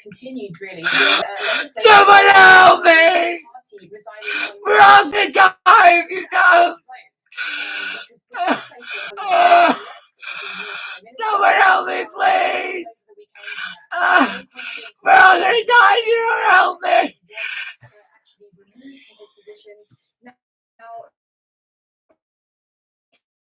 continued really. With, Someone help me! We're all gonna die if you don't! Someone help me, please! We're all gonna die if you don't help me!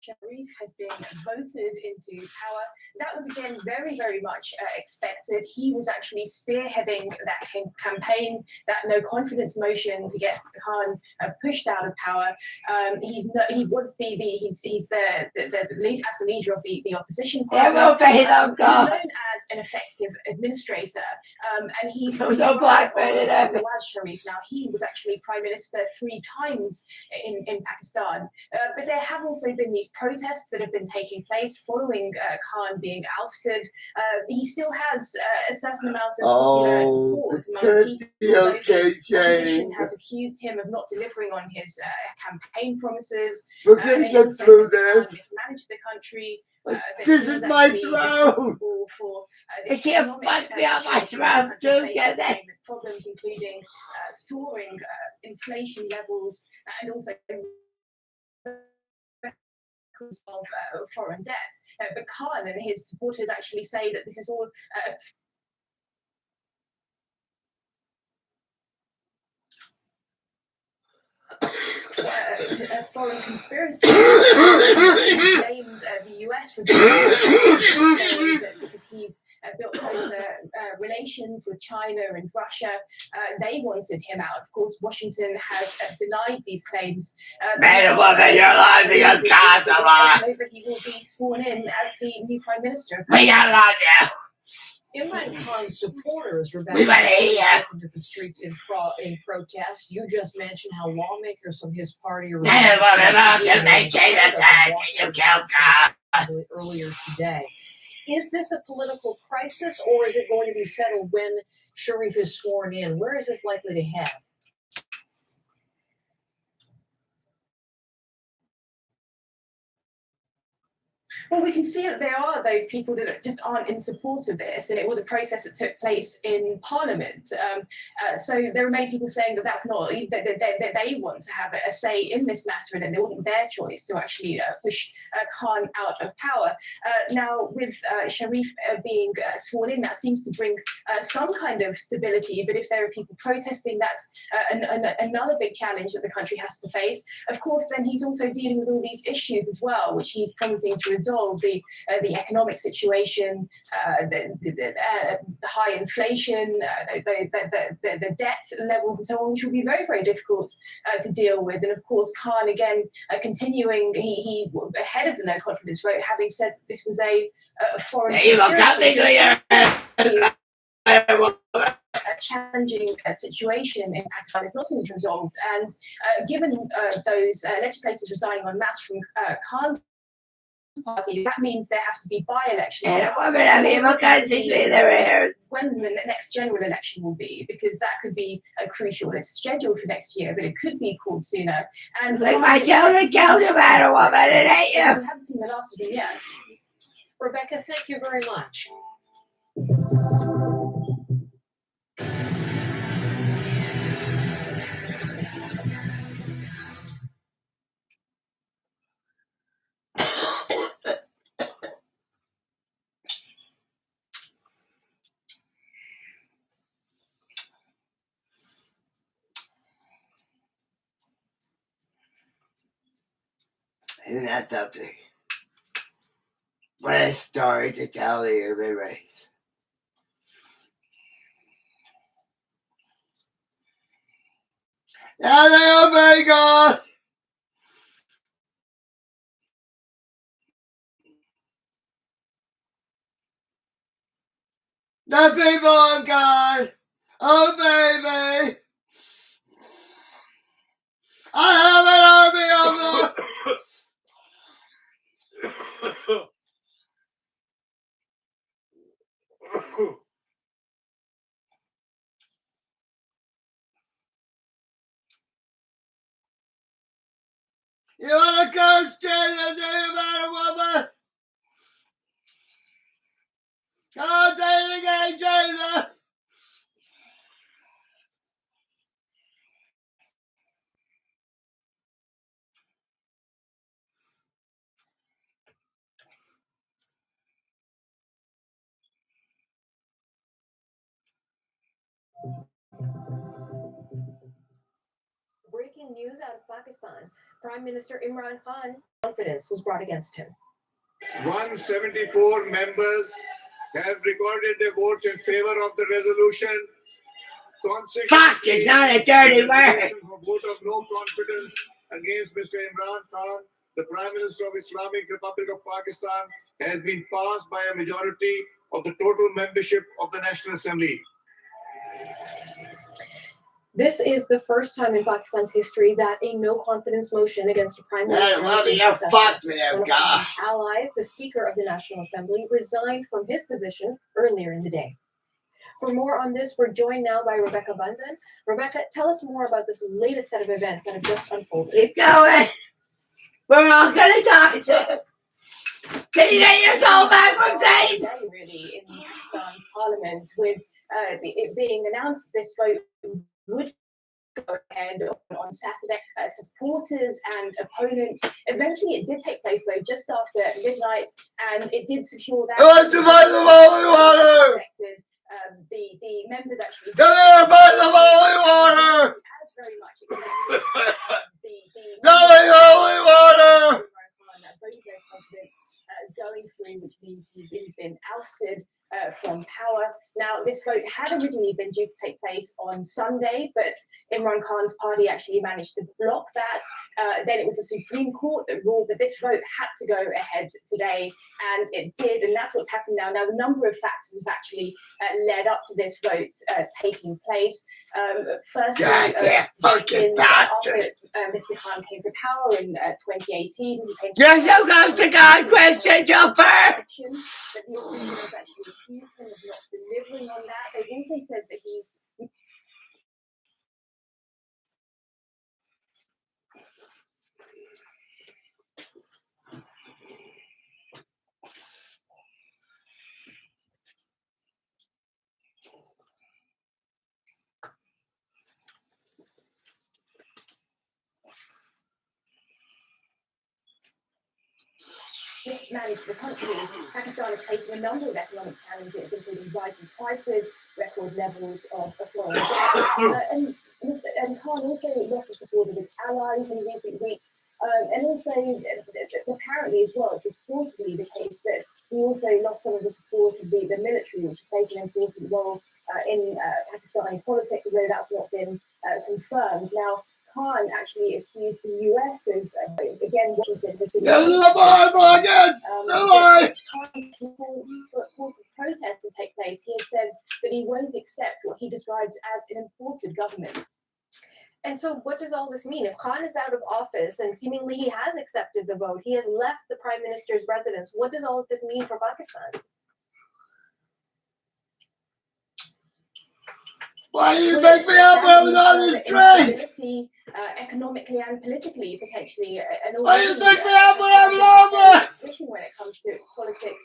Sharif has been voted into power. That was again very, very much expected. He was actually spearheading that campaign, that no confidence motion to get Khan pushed out of power. He's the lead as the leader of the opposition party. He's known as an effective administrator, and he's so blackmailed. Nawaz Sharif. Now he was actually prime minister 3 times in Pakistan, but there have also been these protests that have been taking place following Khan being ousted. He still has a certain amount of popular support among people. The opposition has accused him of not delivering on his campaign promises. We're going to get through this. Mismanaged the country. This is my throne. They can't fuck me on my throne, too, can they? Problems including soaring inflation levels and also of foreign debt. But Khan and his supporters actually say that this is all a foreign conspiracy. Blames the US for because he's built closer relations with China and Russia. They wanted him out. Of course, Washington has denied these claims. Man and woman, you're lying because God's alive. He will be sworn in as the new prime minister. We gotta love you. Imran Khan's supporters were back into the streets in protest. You just mentioned how lawmakers from his party are earlier today. Is this a political crisis, or is it going to be settled when Sharif is sworn in? Where is this likely to head? Well, we can see that there are those people that just aren't in support of this, and it was a process that took place in Parliament. So there are many people saying that that's not that they want to have a say in this matter, and that it wasn't their choice to actually push Khan out of power. Now, with Sharif being sworn in, that seems to bring some kind of stability. But if there are people protesting, that's another big challenge that the country has to face. Of course, then he's also dealing with all these issues as well, which he's promising to resolve. The economic situation, the high inflation, the debt levels, and so on, which will be very, very difficult to deal with. And of course, Khan again continuing, he ahead of the no confidence vote, having said that this was a foreign a challenging situation in Pakistan. It's not something that's resolved, and given those legislators resigning en masse from Khan's party, that means there have to be by-elections. When the next general election will be, because that could be crucial. It's scheduled for next year, but it could be called sooner. And my children killed you, man, woman, it ain't you. We haven't seen the last of it yet. Rebecca, thank you very much. Isn't that something? What a story to tell the human race. Oh my God! The people of God! Oh baby! I have an army of them! You want to curse Jesus, do you matter, woman? Come on, say it again, Jesus! Breaking news out of Pakistan. Prime Minister Imran Khan confidence was brought against him. 174 members have recorded their votes in favor of the resolution. Fuck, it's not a dirty word. Vote of no confidence against Mr. Imran Khan, the Prime Minister of Islamic Republic of Pakistan, has been passed by a majority of the total membership of the National Assembly. This is the first time in Pakistan's history that a no confidence motion against a prime minister. Well, you're fucked, man, One of God. Khan's allies, the Speaker of the National Assembly, resigned from his position earlier in the day. For more on this, we're joined now by Rebecca Bundan. Rebecca, tell us more about this latest set of events that have just unfolded. Keep going. We're all gonna die soon. Can you get your soul back from Satan? Today, really, in Pakistan's parliament, with it being announced this vote would go ahead on Saturday. Supporters and opponents. Eventually, it did take place though, just after midnight, and it did secure that. The members actually. Come here, buy the holy water. As very much expected. Holy water. Both their presidents going through, which means he's been ousted from power. Now, this vote had originally been due to take place on Sunday, but Imran Khan's party actually managed to block that. Then it was the Supreme Court that ruled that this vote had to go ahead today, and it did, and that's what's happened now. Now, a number of factors have actually led up to this vote taking place. Firstly, fucking bastard. after Mr. Khan came to power in 2018, he came to You're so close to God, Christian Jumper. that the opposition has actually accused him of not delivering on that. They've also said that he's mismanaged the country. Pakistan is facing a number of economic challenges, including rising prices, record levels of foreign debt, and Khan also lost the support of his allies in recent weeks, and also apparently as well, it's reportedly the case that he also lost some of the support of the military, which plays an important role in Pakistani politics, although that's not been confirmed. Now, Khan actually accused the US of, again, Washington has been for protests to take place. He has said that he won't accept what he describes as an imported government. And so what does all this mean? If Khan is out of office and seemingly he has accepted the vote, he has left the prime minister's residence, what does all of this mean for Pakistan? Why do you make me up when I was on the street? Economically and politically, potentially. Why do you make me up when I'm over? When it comes to politics,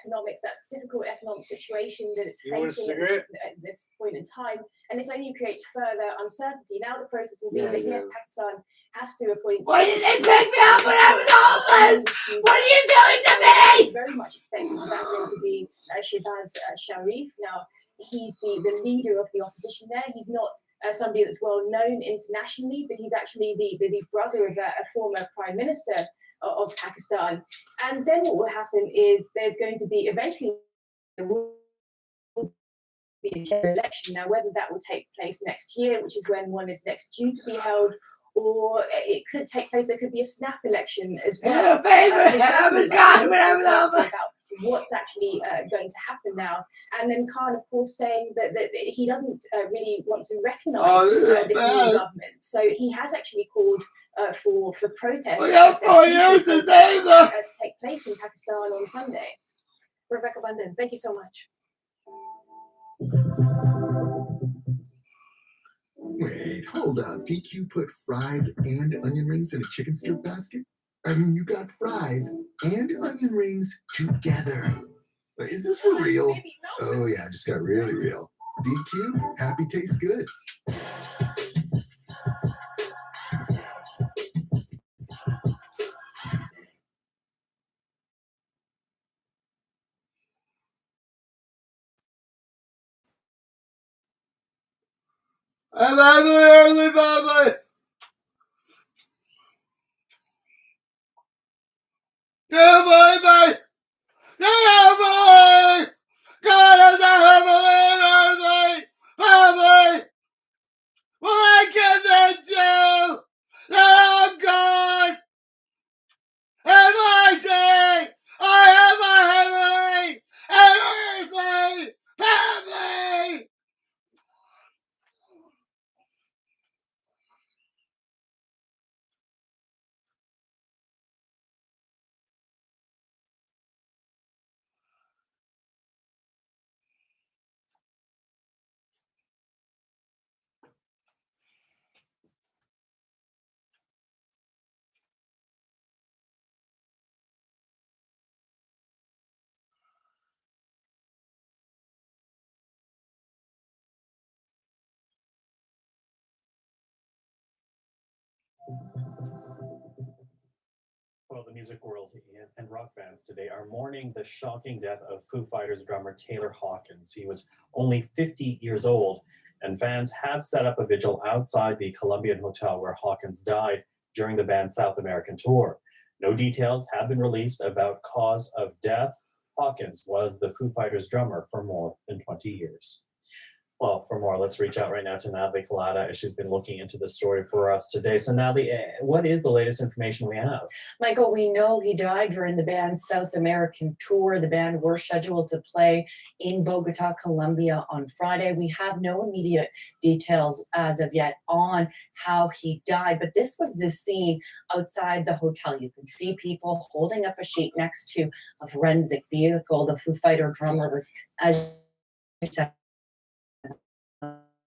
economics, that difficult economic situation that it's You want a facing cigarette? at this point in time, and this only creates further uncertainty. Now the process will be that yes, Pakistan has to appoint. Why did they pick me up when I was homeless? What are you doing to me? Very much expecting that going to be Shehbaz Sharif. Now, he's the leader of the opposition there. He's not somebody that's well known internationally, but he's actually the brother of a former prime minister of Pakistan. And then what will happen is there's going to be eventually there will be a general election. Now, whether that will take place next year, which is when one is next due to be held, or it could take place, there could be a snap election as well. About what's actually going to happen now. And then Khan, of course, saying that he doesn't really want to recognise this new government. So he has actually called for protests to take place in Pakistan on Sunday. Rebecca Bundan, thank you so much. Wait, hold up. DQ put fries and onion rings in a chicken strip basket? I mean, you got fries and onion rings together. Is this for real? Oh, yeah, it just got really real. DQ, happy tastes good. I'm early, Mama. Good boy, boy. Family! God is a family! Family! What can they do that I'm gone? Everything! I have my family! Everything! Family! Well, the music world and rock fans today are mourning the shocking death of Foo Fighters drummer Taylor Hawkins. He was only 50 years old, and fans have set up a vigil outside the Colombian Hotel where Hawkins died during the band's South American tour. No details have been released about cause of death. Hawkins was the Foo Fighters drummer for more than 20 years. Well, for more, let's reach out right now to Natalie Collada, as she's been looking into the story for us today. So, Natalie, what is the latest information we have? Michael, we know he died during the band's South American tour. The band were scheduled to play in Bogota, Colombia on Friday. We have no immediate details as of yet on how he died, but this was the scene outside the hotel. You can see people holding up a sheet next to a forensic vehicle. The Foo Fighter drummer was, as you said,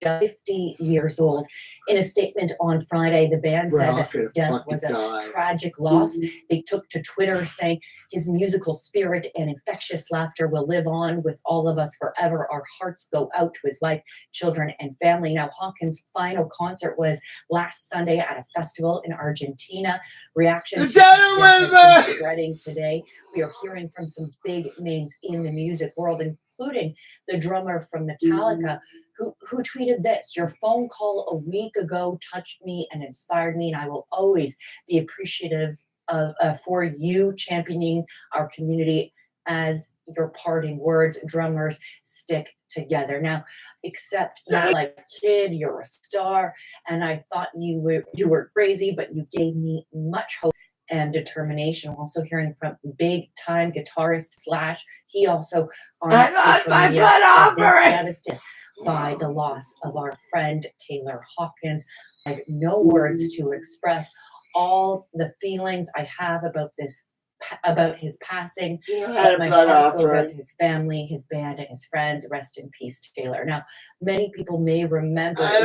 50 years old. In a statement on Friday, the band said that his death was a tragic loss. They took to Twitter saying his musical spirit and infectious laughter will live on with all of us forever. Our hearts go out to his wife, children, and family. Now, Hawkins' final concert was last Sunday at a festival in Argentina. Reactions spreading today. We are hearing from some big names in the music world, including the drummer from Metallica, who tweeted this: "Your phone call a week ago touched me and inspired me, and I will always be appreciative of for you championing our community as your parting words. Drummers stick together." Now, except not like kid, you're a star, and I thought you were crazy, but you gave me much hope and determination. Also hearing from big time guitarist Slash. He also on social media said this devastated by the loss of our friend Taylor Hawkins. I have no words to express all the feelings I have about his passing. My heart goes out to his family, his band, and his friends. Rest in peace, Taylor. Now, many people may remember that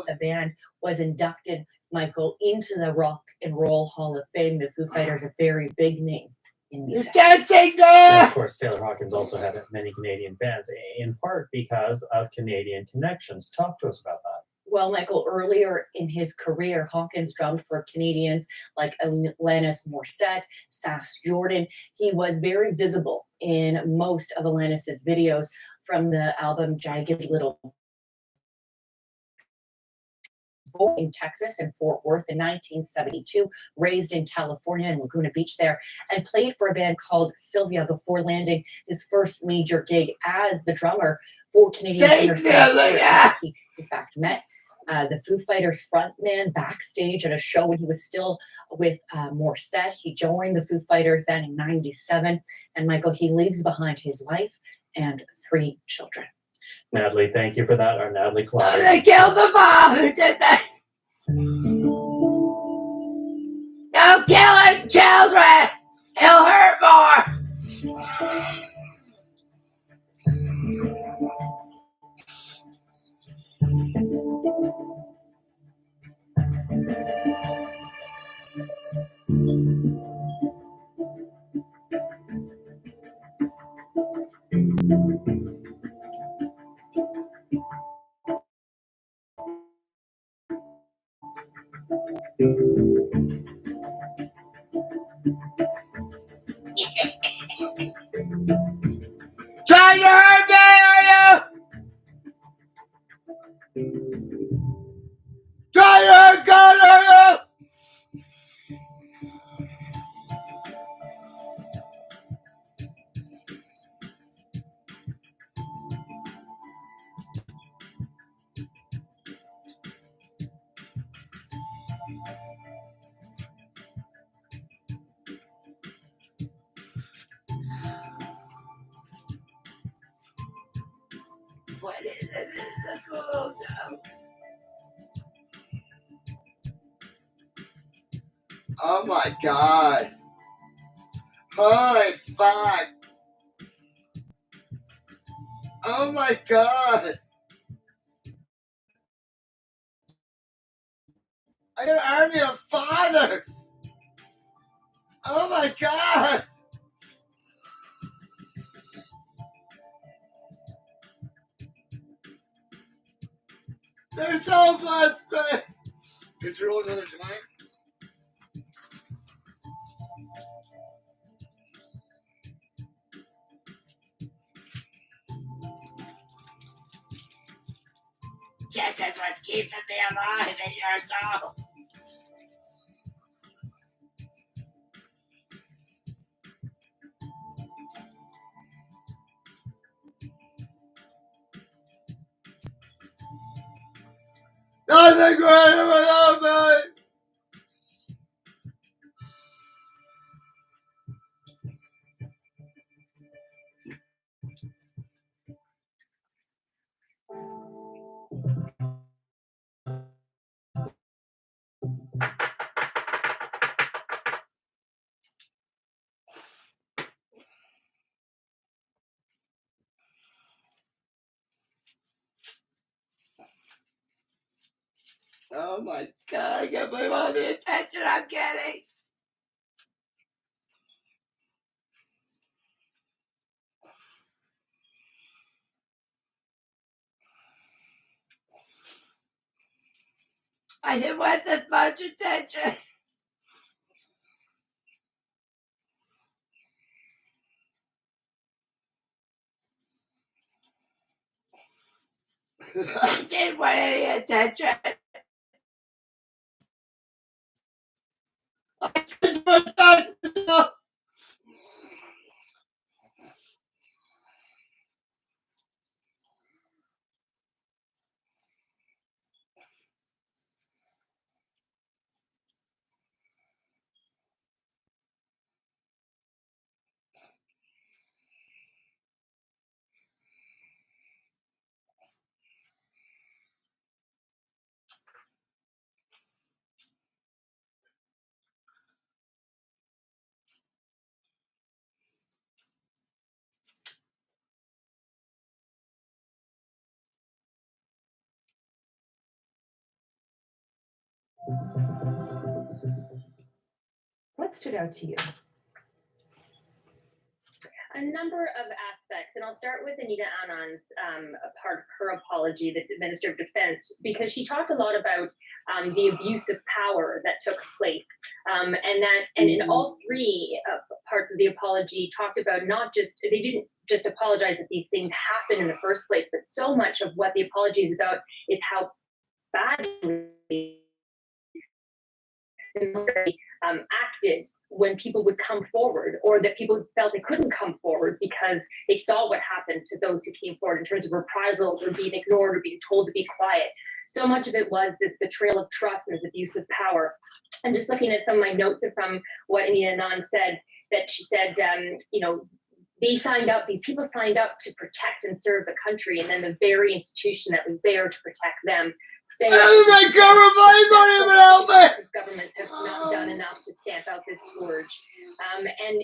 the band was inducted, Michael, into the Rock and Roll Hall of Fame. The Foo Fighters, a very big name in music. And of course, Taylor Hawkins also had many Canadian fans, in part because of Canadian connections. Talk to us about that. Well, Michael, earlier in his career, Hawkins drummed for Canadians like Alanis Morissette, Sass Jordan. He was very visible in most of Alanis's videos from the album Jagged Little. Born in Texas and Fort Worth in 1972, raised in California and Laguna Beach there, and played for a band called Sylvia before landing his first major gig as the drummer for Canadian singer Sass. He, in fact, met the Foo Fighters frontman backstage at a show when he was still with Morissette. He joined the Foo Fighters then in '97, and Michael, he leaves behind his wife and 3 children. Natalie, thank you for that. Our Natalie Collada. They killed the mom who did that. Don't kill his children. He'll hurt more. Trying to hurt me, are you? Oh my God. Holy fuck. Oh my God. I got an army of fathers. Oh my God. There's so much, man. Could you roll another tonight? This is what's keeping me alive in your soul. Nothing greater without me. Oh my God, I can't believe all the attention I'm getting. I didn't want this much attention. I didn't want any attention. I spent my time. What stood out to you? A number of aspects, and I'll start with Anita Anand's part of her apology, the Minister of Defense, because she talked a lot about the abuse of power that took place, and in all three parts of the apology talked about not just, they didn't just apologize that these things happened in the first place, but so much of what the apology is about is how badly acted when people would come forward, or that people felt they couldn't come forward because they saw what happened to those who came forward in terms of reprisals or being ignored or being told to be quiet. So much of it was this betrayal of trust and this abuse of power. And just looking at some of my notes from what Anita Anand said, that she said, they signed up, these people signed up to protect and serve the country, and then the very institution that was there to protect them failed. Oh my God, Governments have not done enough to stamp out this scourge. And,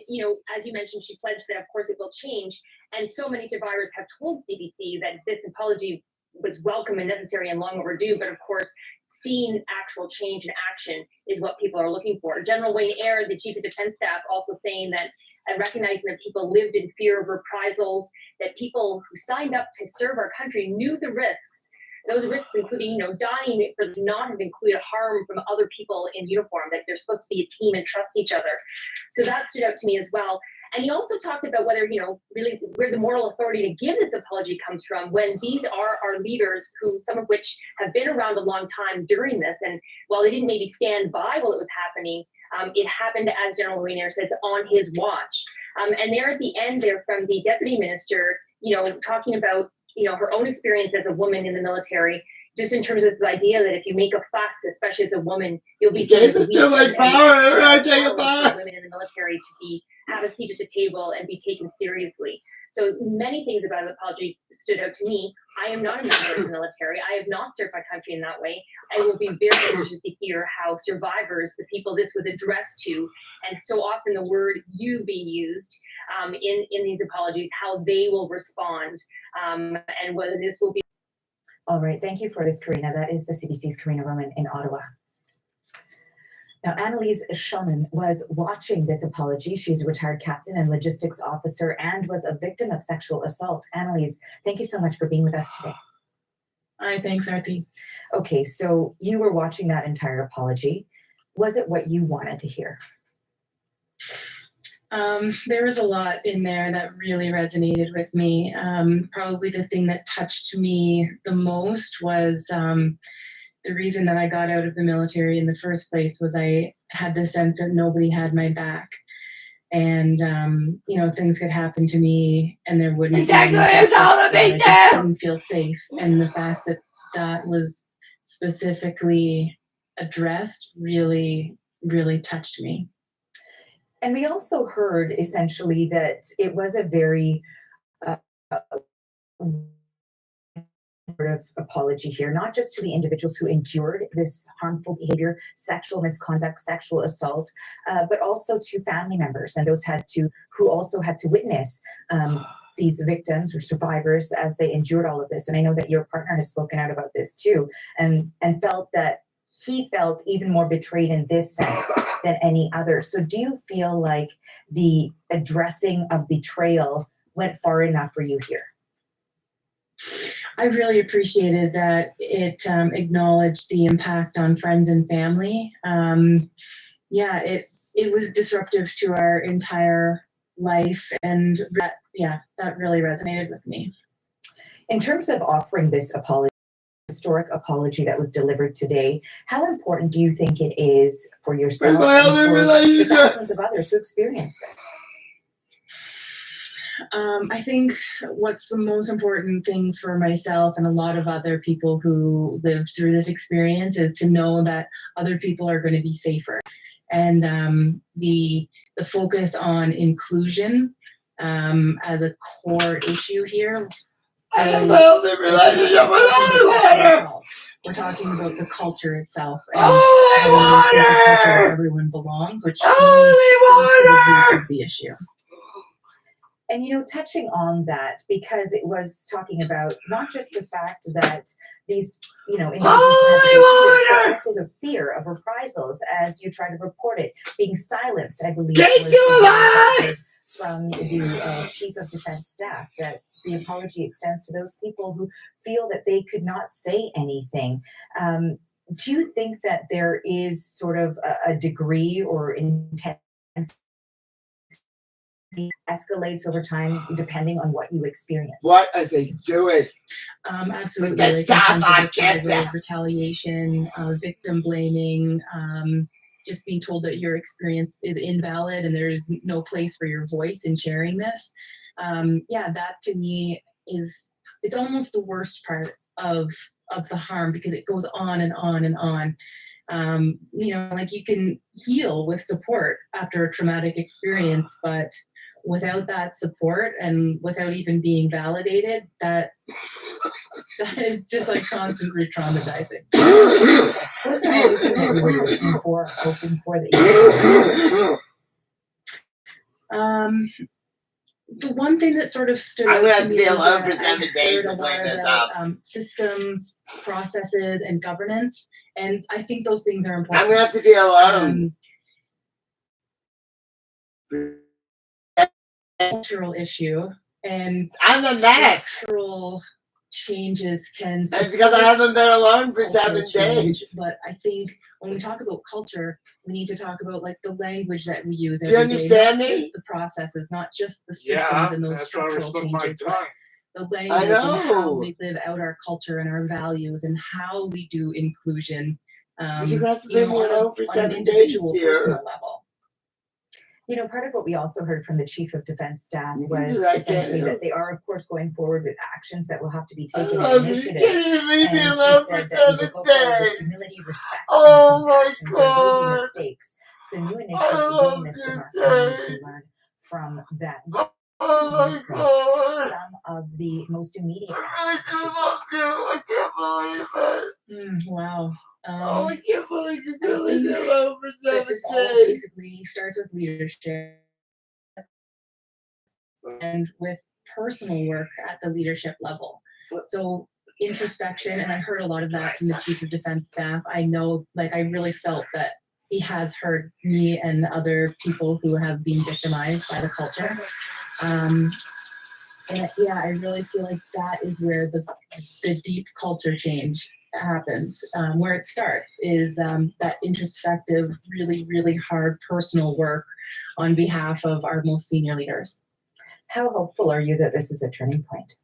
as you mentioned, she pledged that, of course, it will change. And so many survivors have told CBC that this apology was welcome and necessary and long overdue. But, of course, seeing actual change and action is what people are looking for. General Wayne Eyre, the Chief of Defense Staff, also saying that recognizing that people lived in fear of reprisals, that people who signed up to serve our country knew the risks. Those risks including, dying for not have included harm from other people in uniform, that they're supposed to be a team and trust each other. So that stood out to me as well. And he also talked about whether, really where the moral authority to give this apology comes from, when these are our leaders, who some of which have been around a long time during this. And while they didn't maybe stand by while it was happening, it happened, as General Wayne Eyre says, on his watch. And there at the end there from the deputy minister, talking about, her own experience as a woman in the military, just in terms of this idea that if you make a fuss, especially as a woman, you'll be seen as weak. Women in the military to be have a seat at the table and be taken seriously. So many things about the apology stood out to me. I am not a member of the military. I have not served my country in that way. I will be very interested to hear how survivors, the people this was addressed to, and so often the word "you" being used in these apologies, how they will respond, and whether this will be. All right, thank you for this, Karina. That is the CBC's Karina Roman in Ottawa. Now, Annalise Schoeman was watching this apology. She's a retired captain and logistics officer and was a victim of sexual assault. Annalise, thank you so much for being with us today. Hi, thanks, Arti. Okay, so you were watching that entire apology. Was it what you wanted to hear? There was a lot in there that really resonated with me. Probably the thing that touched me the most was the reason that I got out of the military in the first place was I had the sense that nobody had my back. And, things could happen to me and there wouldn't be any justice, I just didn't feel safe. And the fact that that was specifically addressed really, really touched me. And we also heard essentially that it was a very of apology here, not just to the individuals who endured this harmful behavior, sexual misconduct, sexual assault, but also to family members and those who also had to witness these victims or survivors as they endured all of this. And I know that your partner has spoken out about this too, and felt that he felt even more betrayed in this sense than any other. So do you feel like the addressing of betrayal went far enough for you here? I really appreciated that it acknowledged the impact on friends and family. It was disruptive to our entire life, and that really resonated with me. In terms of offering this historic apology that was delivered today, how important do you think it is for yourself and for the thousands of others who experience this? I think what's the most important thing for myself and a lot of other people who lived through this experience is to know that other people are going to be safer. And the focus on inclusion as a core issue here. We're talking about the culture itself. And everyone belongs, which is the issue. And, touching on that, because it was talking about not just the fact that these, individuals but also the fear of reprisals as you try to report it, being silenced, I believe, was from the Chief of Defense Staff, that the apology extends to those people who feel that they could not say anything. Do you think that there is sort of a degree or intense escalates over time depending on what you experience? What are they doing? Absolutely. The stuff I get retaliation, victim blaming, just being told that your experience is invalid and there's no place for your voice in sharing this. That to me it's almost the worst part of the harm, because it goes on and on and on. You can heal with support after a traumatic experience, but without that support and without even being validated, that is just like constant re-traumatizing. Those are everything that you were looking for, hoping for, that you the one thing that sort of stood out to me is systems, processes, and governance, and I think those things are important. I'm gonna have to be alone. Cultural issue, and I'm a mess. Structural changes can. That's because I haven't been alone for 7 days. But I think when we talk about culture, we need to talk about the language that we use. Do you understand me? Not just the processes, not just the systems and those structural changes. The language and how we live out our culture and our values and how we do inclusion. You have to be alone for 7 days, dear. Personal level. Part of what we also heard from the Chief of Defense Staff was essentially that they are, of course, going forward with actions that will have to be taken in initiative. Can you leave me alone for 7 days? Humility, respect, oh and my God. mistakes. So new initiatives, willingness from our community to learn from that. Oh my God. Some of the most immediate. I can't believe it. Wow. Oh, I can't believe you're going to think live alone for 7 This all days. basically starts with leadership and with personal work at the leadership level. So introspection, and I heard a lot of that from the Chief of Defense Staff. I know, like, I really felt that he has heard me and other people who have been victimized by the culture. And yeah, I really feel like that is where the deep culture change happens. Where it starts is that introspective, really, really hard personal work on behalf of our most senior leaders. How hopeful are you that this is a turning point?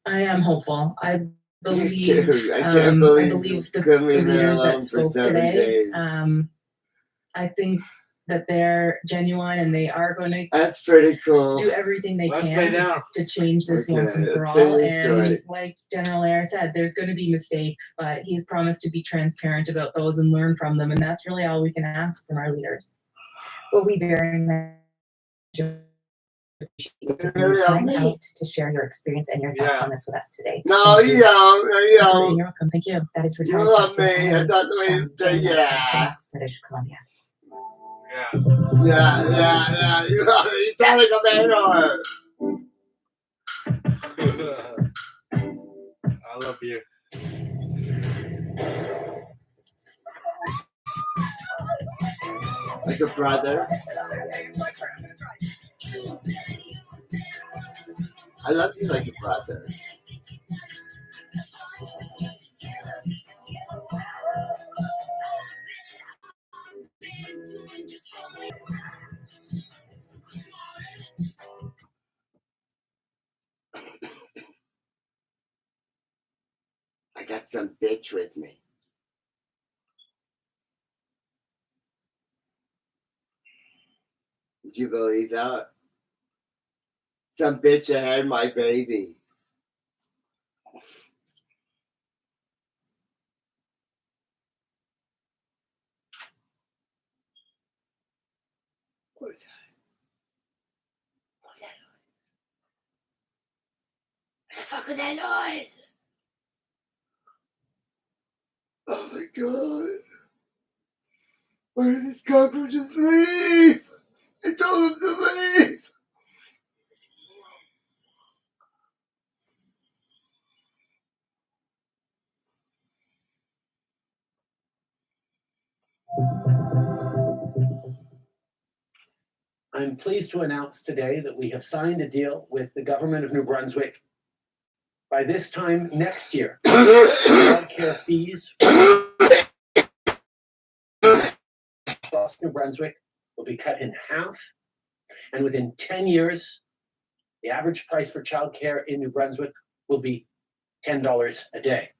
I am hopeful. I believe I believe the leave me leaders alone that for spoke 7 today. days. I think that they're genuine and they are going to That's pretty cool. do everything they Let's can play now. to change this Okay, once and for let's all. finish And to it. like General Ayer said, there's going to be mistakes, but he's promised to be transparent about those and learn from them. And that's really all we can ask from our leaders. Well, we very much appreciate you taking your time out to share your experience and your thoughts on this with us today. No, Thank you. you don't. You're welcome. Thank you. That is You retired love Captain me. I Hayes thought the way from you say joining us yeah. from Phoenix, British Columbia. Yeah. You sound like a man. I love you. Like a brother. I love you like a brother. I got some bitch with me. Would you believe that? Some bitch that had my baby. What was that? What the fuck was that noise? Oh my God. Where did these cockroaches leave? I told them to leave. I'm pleased to announce today that we have signed a deal with the government of New Brunswick. By this time next year, childcare fees across New Brunswick will be cut in half, and within 10 years, the average price for childcare in New Brunswick will be $10 a day.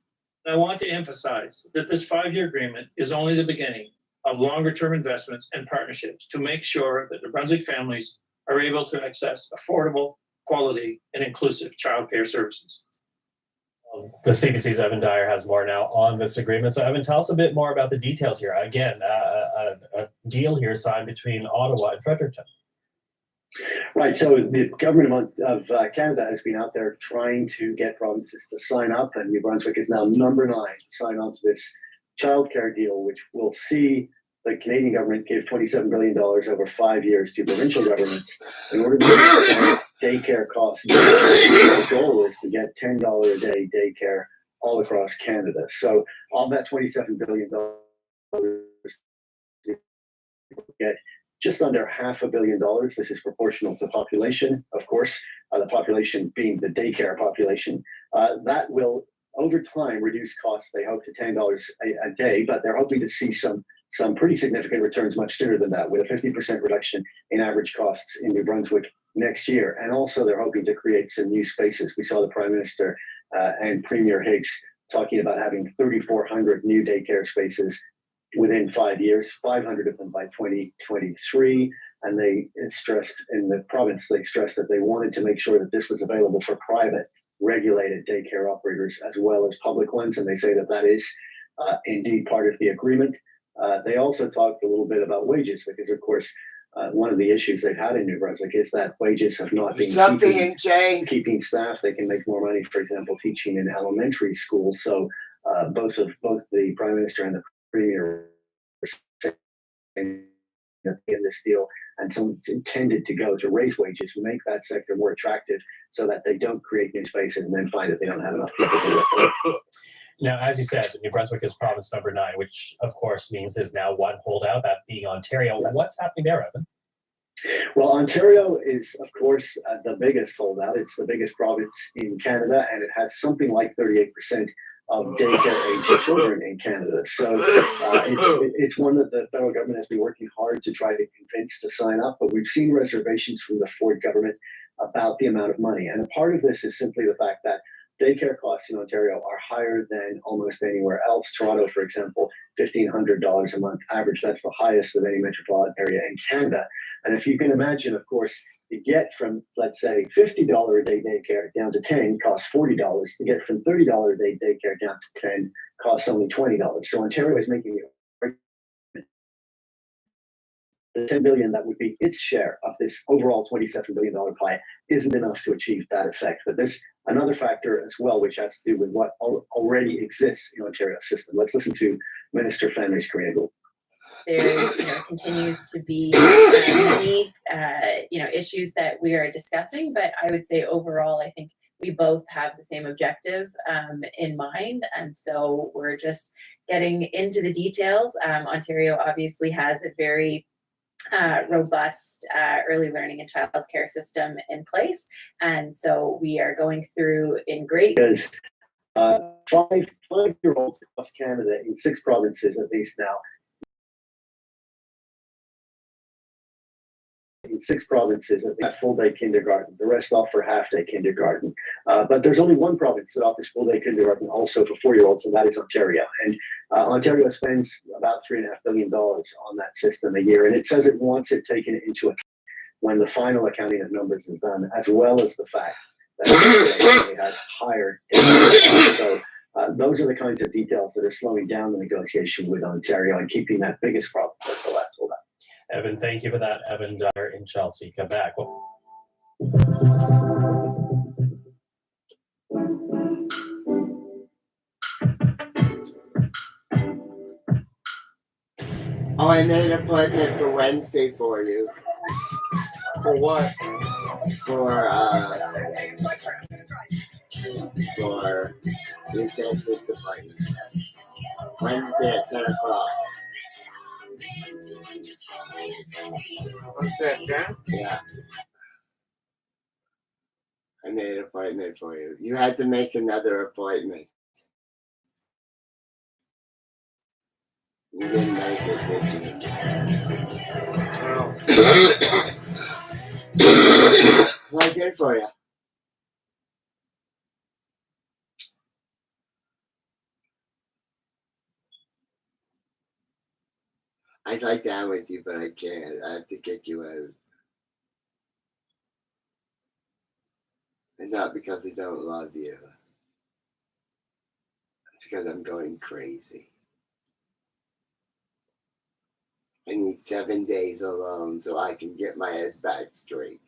I want to emphasize that this 5-year agreement is only the beginning of longer-term investments and partnerships to make sure that New Brunswick families are able to access affordable, quality, and inclusive childcare services. The CBC's Evan Dyer has more now on this agreement. So Evan, tell us a bit more about the details here. Again, a deal here signed between Ottawa and Fredericton. Right, so the government of Canada has been out there trying to get provinces to sign up, and New Brunswick is now number 9 to sign on to this childcare deal, which will see the Canadian government give $27 billion over 5 years to provincial governments in order to reduce daycare costs. The goal is to get $10 a day daycare all across Canada. So of that $27 billion, get just under $500 million. This is proportional to population, of course, the population being the daycare population. That will, over time, reduce costs, they hope, to $10 a day, but they're hoping to see some pretty significant returns much sooner than that, with a 50% reduction in average costs in New Brunswick next year. And also they're hoping to create some new spaces. We saw the Prime Minister and Premier Higgs talking about having 3,400 new daycare spaces within 5 years, 500 of them by 2023. And they stressed in the province, they stressed that they wanted to make sure that this was available for private regulated daycare operators as well as public ones. And they say that that is indeed part of the agreement. They also talked a little bit about wages because, of course, one of the issues they've had in New Brunswick is that wages have not been Something in change. keeping staff. They can make more money, for example, teaching in elementary schools. So both the Prime Minister and the Premier are saying that in this deal, and so it's intended to go to raise wages, make that sector more attractive, so that they don't create new spaces and then find that they don't have enough people to work. Now, as you said, New Brunswick is province number 9, which of course means there's now one holdout, that being Ontario. What's happening there, Evan? Well, Ontario is, of course, the biggest holdout. It's the biggest province in Canada, and it has something like 38% of daycare-age children in Canada. So it's one that the federal government has been working hard to try to convince to sign up, but we've seen reservations from the Ford government about the amount of money. And a part of this is simply the fact that daycare costs in Ontario are higher than almost anywhere else. Toronto, for example, $1,500 a month average. That's the highest of any metropolitan area in Canada. And if you can imagine, of course, to get from, let's say, $50 a day daycare down to 10 costs $40. To get from $30 a day daycare down to 10 costs only $20. So Ontario is making it. The $10 billion that would be its share of this overall $27 billion pie isn't enough to achieve that effect. But there's another factor as well, which has to do with what already exists in Ontario's system. Let's listen to Minister Fanny's Karina Gould. There continues to be many issues that we are discussing, but I would say overall, I think we both have the same objective in mind, and so we're just getting into the details. Ontario obviously has a very robust early learning and childcare system in place, and so we are going through in great. Because 5-year-olds across Canada in 6 provinces at least now. In 6 provinces at full-day kindergarten. The rest offer half-day kindergarten. But there's only one province that offers full-day kindergarten also for 4-year-olds, and that is Ontario. And Ontario spends about $3.5 billion on that system a year, and it says it wants it taken into account when the final accounting of numbers is done, as well as the fact that it has higher costs. So those are the kinds of details that are slowing down the negotiation with Ontario and keeping that biggest problem as the last holdout. Evan, thank you for that. Evan Dyer in Chelsea, Quebec. Well, oh, I made an appointment for Wednesday for you. For what? For the intensive appointment. Wednesday at 10 o'clock. What's that, Dan? Yeah. I made an appointment for you. You had to make another appointment. You didn't make it, did you? Well, I did for you. I'd like down with you, but I can't. I have to kick you out. And not because I don't love you. It's because I'm going crazy. I need 7 days alone so I can get my head back straight.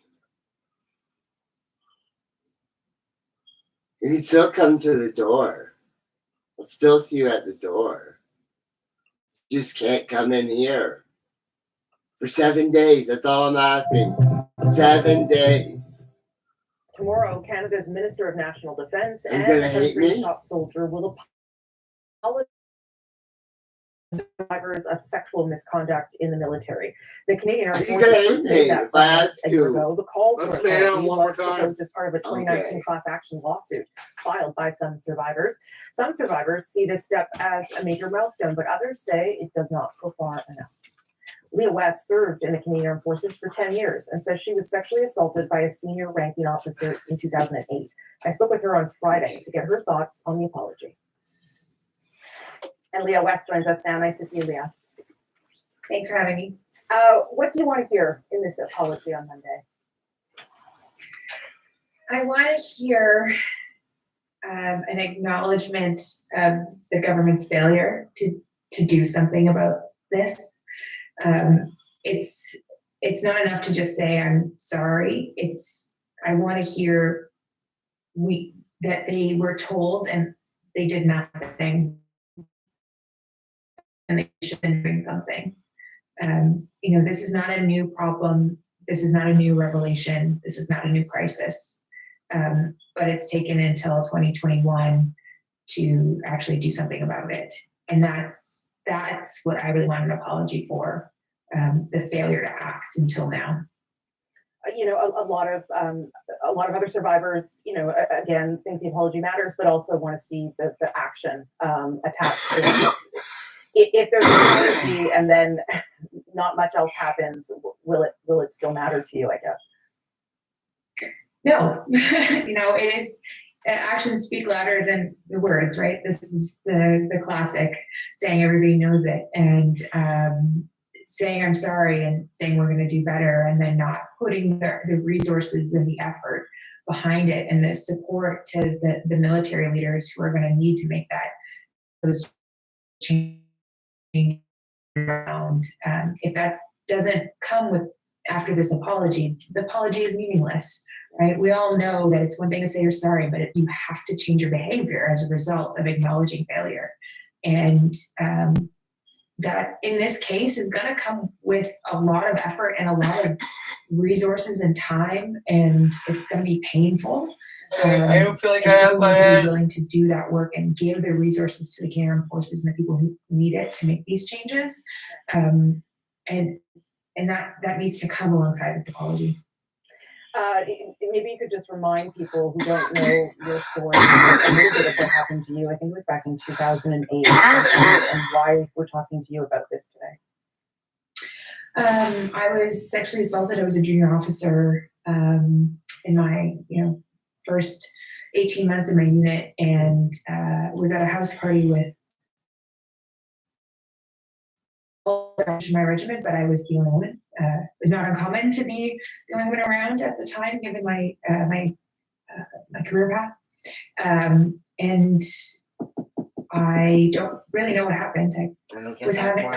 You can still come to the door. I'll still see you at the door. Just can't come in here. For 7 days, that's all I'm asking. 7 days. Tomorrow, Canada's Minister of National Defence Are you and gonna the hate country's me? top soldier will apologize to survivors of sexual misconduct in the military. The Canadian Armed You're gonna Forces hate me made that if I promise ask a year you. ago. The call for Let's lay down one more time. proposed as part of a 2019 Okay. class action lawsuit filed by some survivors. Some survivors see this step as a major milestone, but others say it does not go far enough. Leah West served in the Canadian Armed Forces for 10 years and says she was sexually assaulted by a senior ranking officer in 2008. I spoke with her on Friday to get her thoughts on the apology. And Leah West joins us now. Nice to see you, Leah. Thanks for having me. What do you want to hear in this apology on Monday? I want to hear an acknowledgement of the government's failure to do something about this. It's it's not enough to just say I'm sorry. I want to hear that they were told and they did nothing, and they should have been doing something. This is not a new problem. This is not a new revelation. This is not a new crisis. But it's taken until 2021 to actually do something about it. And that's what I really want an apology for, the failure to act until now. A lot of other survivors, again, think the apology matters, but also want to see the action attached to it. If there's an apology and then not much else happens, will it still matter to you, I guess? No, it is, actions speak louder than the words, right? This is the classic saying everybody knows it, and saying I'm sorry and saying we're going to do better, and then not putting the resources and the effort behind it and the support to the military leaders who are going to need to make those changes around. If that doesn't come after this apology, the apology is meaningless, right? We all know that it's one thing to say you're sorry, but you have to change your behavior as a result of acknowledging failure. And that in this case is going to come with a lot of effort and a lot of resources and time, and it's going to be painful. I don't feel like I have my head. Willing to do that work and give the resources to the Canadian Armed Forces and the people who need it to make these changes, and that needs to come alongside this apology. Maybe you could just remind people who don't know your story a little bit of what happened to you. I think it was back in 2008, and why we're talking to you about this today. I was sexually assaulted. I was a junior officer in my first 18 months in my unit, and was at a house party with my regiment, but I was the only woman. It was not uncommon to be the only woman around at the time, given my career path. And I don't really know what happened. I was having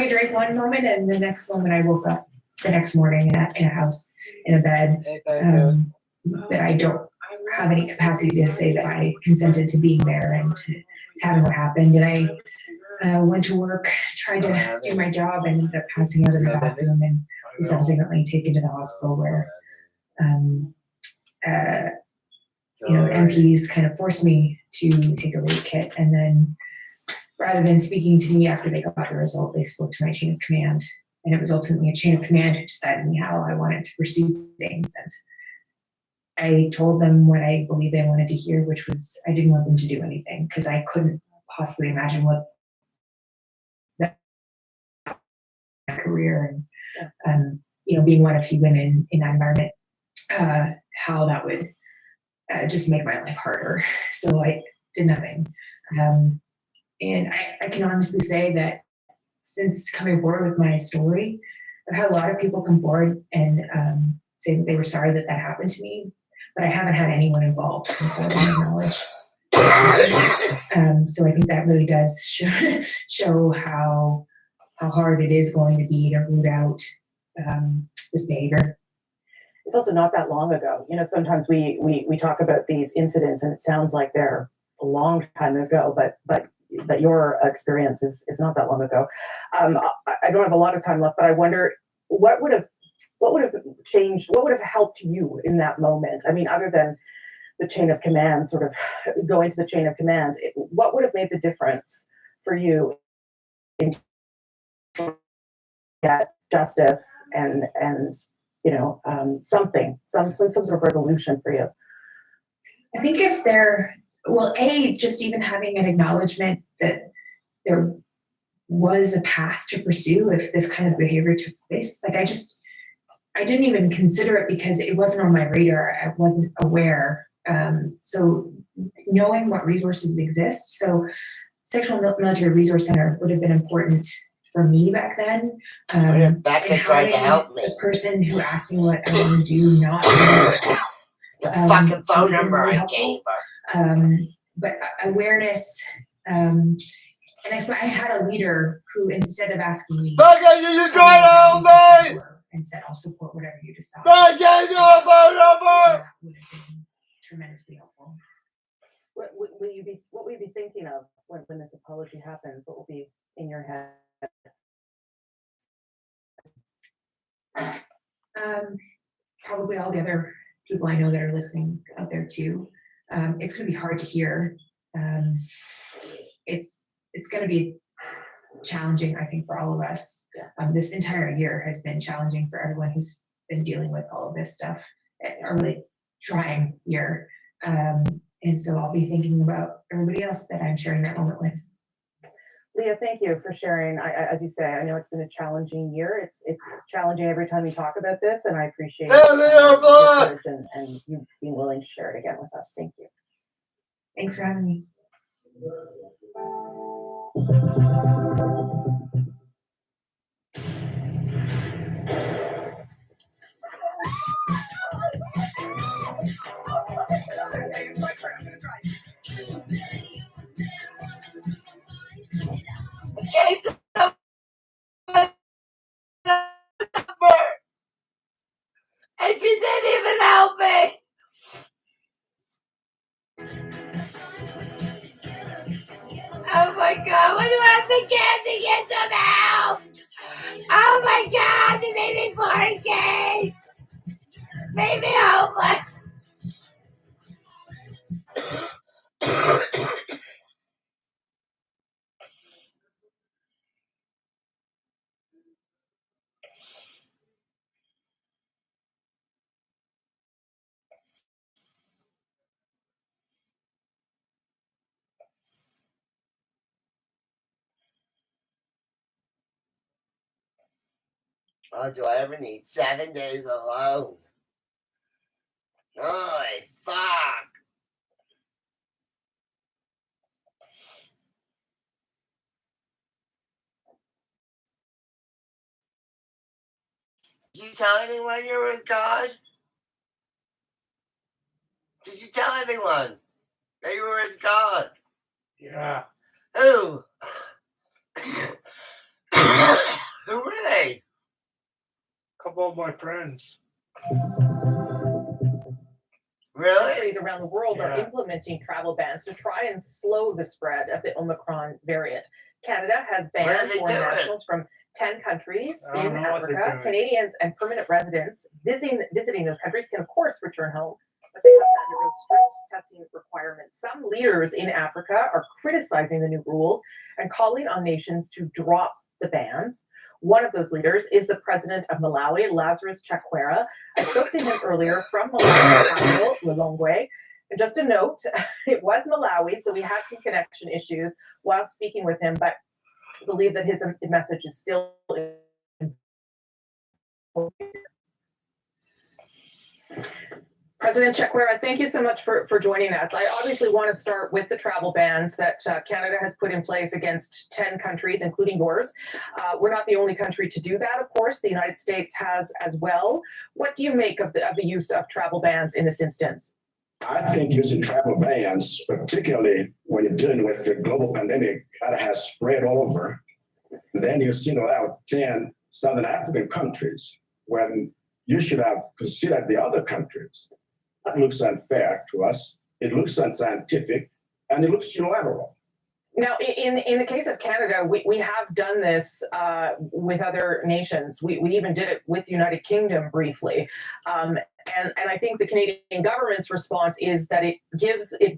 a drink one moment, and the next moment I woke up the next morning in a house, in a bed, that I don't have any capacity to say that I consented to being there and to having what happened. And I went to work, tried to do my job, and ended up passing out in the bathroom, and was subsequently taken to the hospital where MPs kind of forced me to take a rape kit. And then rather than speaking to me after they got the result, they spoke to my chain of command. And it was ultimately a chain of command who decided me how I wanted to pursue things. And I told them what I believed they wanted to hear, which was I didn't want them to do anything, because I couldn't possibly imagine what that career and being one of few women in that environment, how that would just make my life harder. So I did nothing. And I can honestly say that since coming forward with my story, I've had a lot of people come forward and say that they were sorry that happened to me, but I haven't had anyone involved come forward and acknowledge. So I think that really does show how hard it is going to be to root out this behavior. It's also not that long ago. Sometimes we talk about these incidents and it sounds like they're a long time ago, but your experience is not that long ago. I don't have a lot of time left, but I wonder what would have changed, what would have helped you in that moment? I mean, other than the chain of command, sort of going to the chain of command, what would have made the difference for you in get justice and something, some sort of resolution for you? I think if just even having an acknowledgement that there was a path to pursue if this kind of behavior took place. Like I didn't even consider it because it wasn't on my radar. I wasn't aware. So knowing what resources exist. So Sexual Military Resource Center would have been important for me back then. Becca tried to help me. The person who asked me what I want to do, not the fucking phone number I gave her. But awareness, and if I had a leader who, instead of asking me, Becca, you try to help me! and said, I'll support whatever you decide. I can't do a phone number! That would have been tremendously helpful. What will you be thinking of when this apology happens? What will be in your head? Probably all the other people I know that are listening out there too. It's going to be hard to hear. It's going to be challenging, I think, for all of us. This entire year has been challenging for everyone who's been dealing with all of this stuff. A really trying year. And so I'll be thinking about everybody else that I'm sharing that moment with. Leah, thank you for sharing. As you say, I know it's been a challenging year. It's challenging every time you talk about this, and I appreciate your courage and you being willing to share it again with us. Thank you. Thanks for having me. And she didn't even help me. Oh my God, what do I have to get to get some help? Oh my God, they made me poor again. Made me homeless. Oh, do I ever need 7 days alone? Holy fuck. Did you tell anyone you were with God? Did you tell anyone that you were with God? Yeah. Who? Who were they? A couple of my friends. Really? Countries around the world are implementing travel bans to try and slow the spread of the Omicron variant. Canada has banned foreign nationals from 10 countries in Africa. Canadians and permanent residents visiting those countries can, of course, return home, but they have to undergo strict testing requirements. Some leaders in Africa are criticizing the new rules and calling on nations to drop the bans. One of those leaders is the president of Malawi, Lazarus Chakwera. I spoke to him earlier from Malawi capital, Lilongwe. And just a note, it was Malawi, so we had some connection issues while speaking with him, but I believe that his message is still President Chakwera, thank you so much for joining us. I obviously want to start with the travel bans that Canada has put in place against 10 countries, including yours. We're not the only country to do that, of course. The United States has as well. What do you make of the use of travel bans in this instance? I think using travel bans, particularly when you're dealing with the global pandemic that has spread all over, then you single out 10 Southern African countries when you should have considered the other countries. That looks unfair to us. It looks unscientific, and it looks unilateral. Now, in the case of Canada, we have done this with other nations. We even did it with the United Kingdom briefly. And I think the Canadian government's response is that it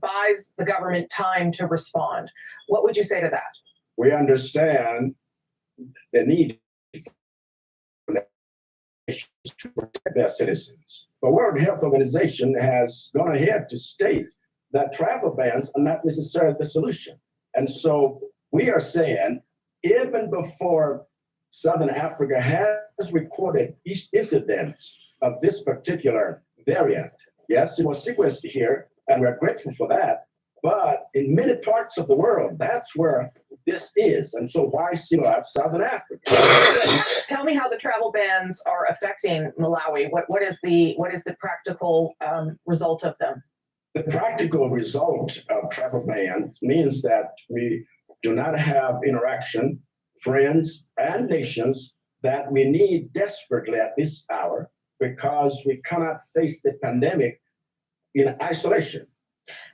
buys the government time to respond. What would you say to that? We understand the need for nations to protect their citizens. The World Health Organization has gone ahead to state that travel bans are not necessarily the solution. And so we are saying, even before Southern Africa has recorded incidents of this particular variant, yes, it was sequenced here, and we're grateful for that. But in many parts of the world, that's where this is. And so why single out Southern Africa? Tell me how the travel bans are affecting Malawi. What is the practical result of them? The practical result of travel bans means that we do not have interaction, friends, and nations that we need desperately at this hour because we cannot face the pandemic in isolation.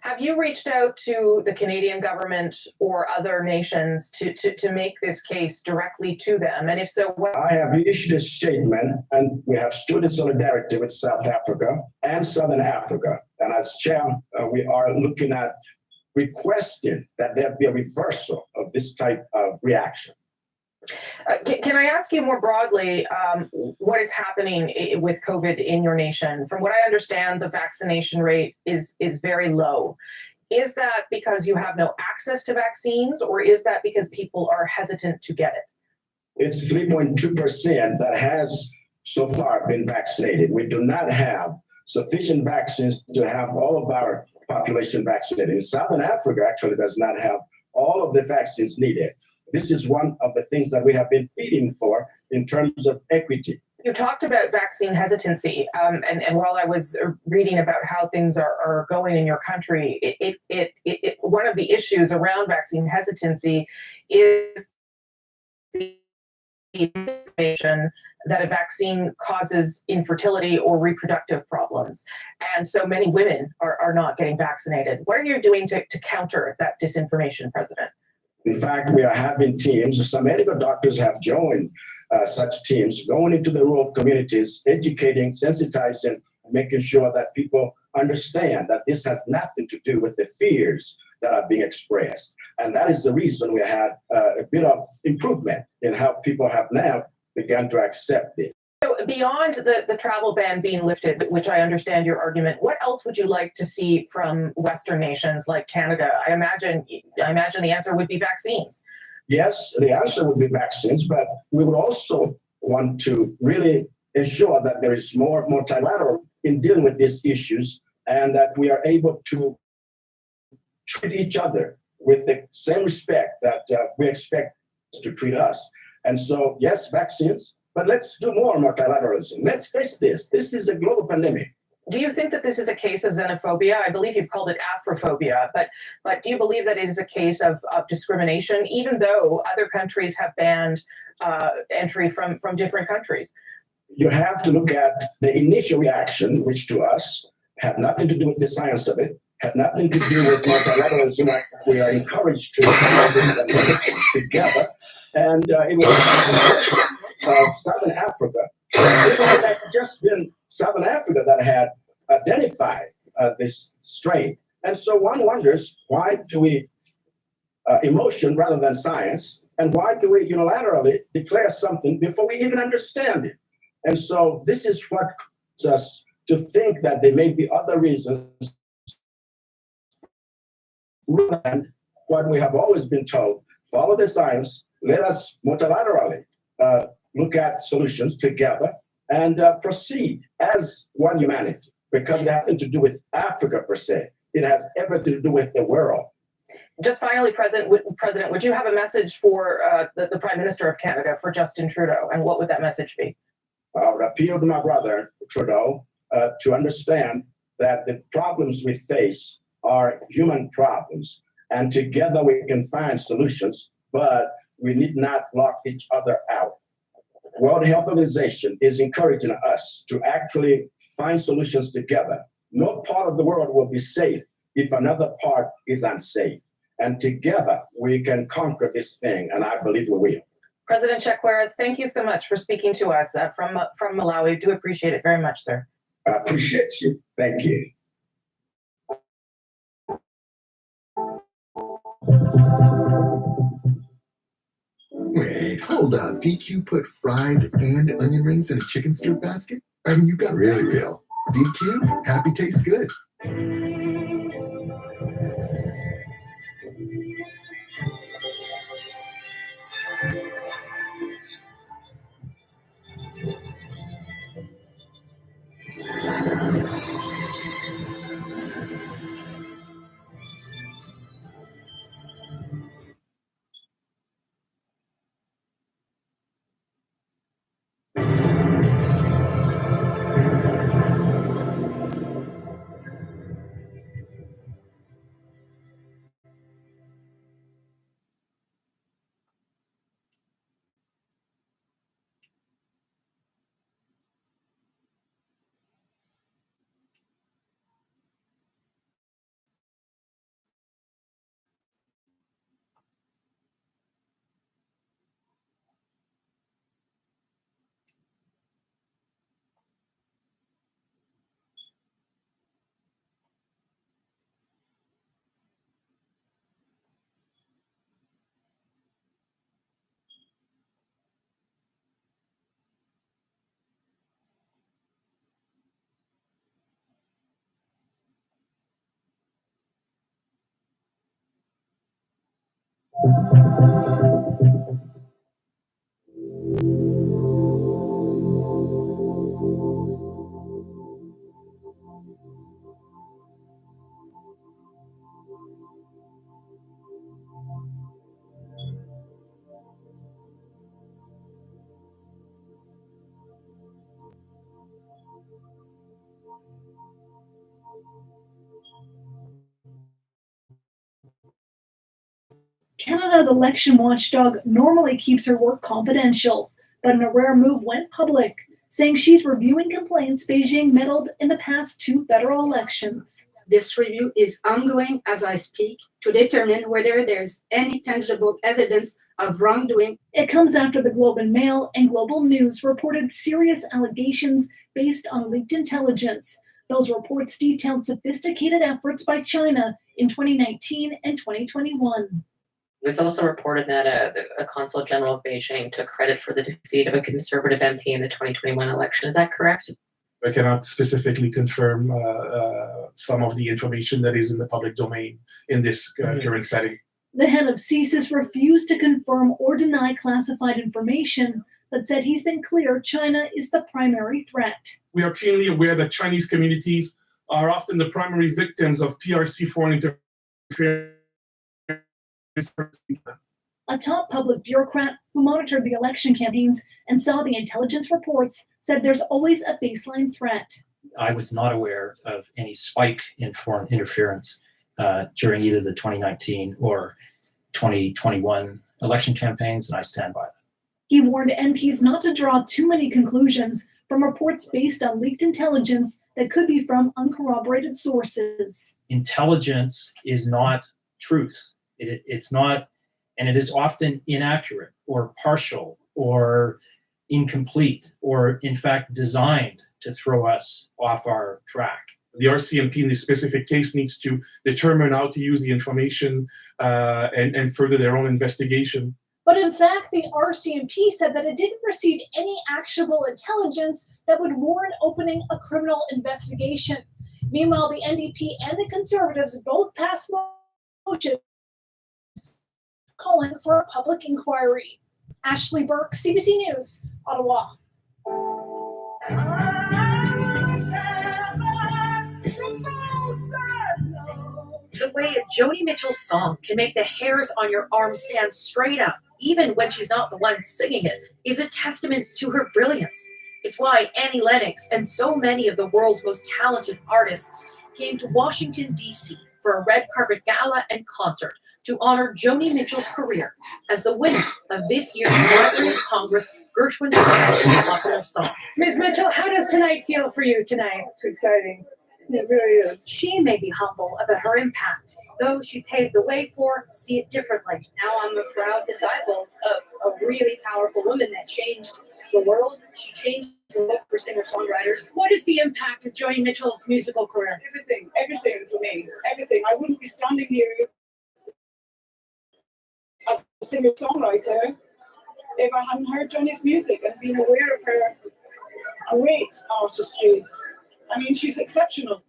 Have you reached out to the Canadian government or other nations to make this case directly to them? And if so, what? I have issued a statement, and we have stood in solidarity with South Africa and Southern Africa. And as chair, we are looking at requesting that there be a reversal of this type of reaction. Can I ask you more broadly what is happening with COVID in your nation? From what I understand, the vaccination rate is very low. Is that because you have no access to vaccines, or is that because people are hesitant to get it? It's 3.2% that has so far been vaccinated. We do not have sufficient vaccines to have all of our population vaccinated. Southern Africa actually does not have all of the vaccines needed. This is one of the things that we have been pleading for in terms of equity. You talked about vaccine hesitancy, and while I was reading about how things are going in your country, one of the issues around vaccine hesitancy is the information that a vaccine causes infertility or reproductive problems. And so many women are not getting vaccinated. What are you doing to counter that disinformation, President? In fact, we are having teams. Some medical doctors have joined such teams, going into the rural communities, educating, sensitizing, making sure that people understand that this has nothing to do with the fears that are being expressed. And that is the reason we had a bit of improvement in how people have now begun to accept this. So beyond the travel ban being lifted, which I understand your argument, what else would you like to see from Western nations like Canada? I imagine the answer would be vaccines. Yes, the answer would be vaccines, but we would also want to really ensure that there is more multilateral in dealing with these issues, and that we are able to treat each other with the same respect that we expect to treat us. And so, yes, vaccines, but let's do more multilateralism. Let's face this. This is a global pandemic. Do you think that this is a case of xenophobia? I believe you've called it Afrophobia, but do you believe that it is a case of discrimination, even though other countries have banned entry from different countries? You have to look at the initial reaction, which to us had nothing to do with the science of it, had nothing to do with multilateralism. We are encouraged to come together. And it was Southern Africa. It had just been Southern Africa that had identified this strain. And so one wonders, why do we emotion rather than science? And why do we unilaterally declare something before we even understand it? And so this is what causes us to think that there may be other reasons than what we have always been told. Follow the science. Let us multilaterally look at solutions together and proceed as one humanity, because it has nothing to do with Africa per se. It has everything to do with the world. Just finally, President, would you have a message for the Prime Minister of Canada, for Justin Trudeau, and what would that message be? I would appeal to my brother, Trudeau, to understand that the problems we face are human problems, and together we can find solutions, but we need not lock each other out. World Health Organization is encouraging us to actually find solutions together. No part of the world will be safe if another part is unsafe. And together we can conquer this thing, and I believe we will. President Chakwera, thank you so much for speaking to us from Malawi. Do appreciate it very much, sir. I appreciate you. Thank you. Wait, hold up. DQ put fries and onion rings in a chicken stir basket? I mean, you got really real. DQ, happy tastes good. Canada's election watchdog normally keeps her work confidential, but in a rare move went public, saying she's reviewing complaints Beijing meddled in the past 2 federal elections. This review is ongoing as I speak to determine whether there's any tangible evidence of wrongdoing. It comes after the Globe and Mail and Global News reported serious allegations based on leaked intelligence. Those reports detailed sophisticated efforts by China in 2019 and 2021. It was also reported that a consul general of Beijing took credit for the defeat of a conservative MP in the 2021 election. Is that correct? I cannot specifically confirm some of the information that is in the public domain in this current setting. The head of CSIS refused to confirm or deny classified information, but said he's been clear China is the primary threat. We are keenly aware that Chinese communities are often the primary victims of PRC foreign interference. A top public bureaucrat who monitored the election campaigns and saw the intelligence reports said there's always a baseline threat. I was not aware of any spike in foreign interference during either the 2019 or 2021 election campaigns, and I stand by that. He warned MPs not to draw too many conclusions from reports based on leaked intelligence that could be from uncorroborated sources. Intelligence is not truth. It's not, and it is often inaccurate or partial or incomplete or in fact designed to throw us off our track. The RCMP in this specific case needs to determine how to use the information and further their own investigation. But in fact, the RCMP said that it didn't receive any actionable intelligence that would warrant opening a criminal investigation. Meanwhile, the NDP and the Conservatives both passed motions calling for a public inquiry. Ashley Burke, CBC News, Ottawa. The way a Joni Mitchell song can make the hairs on your arm stand straight up, even when she's not the one singing it, is a testament to her brilliance. It's why Annie Lennox and so many of the world's most talented artists came to Washington, D.C. for a red carpet gala and concert to honor Joni Mitchell's career as the winner of this year's Library of Congress Gershwin Popular Song. Ms. Mitchell, how does tonight feel for you tonight? It's exciting. It really is. She may be humble about her impact. Those she paved the way for see it differently. Now I'm a proud disciple of a really powerful woman that changed the world. She changed the world for singer-songwriters. What is the impact of Joni Mitchell's musical career? Everything for me. Everything. I wouldn't be standing here as a singer-songwriter if I hadn't heard Joni's music and been aware of her great artistry. I mean, she's exceptional.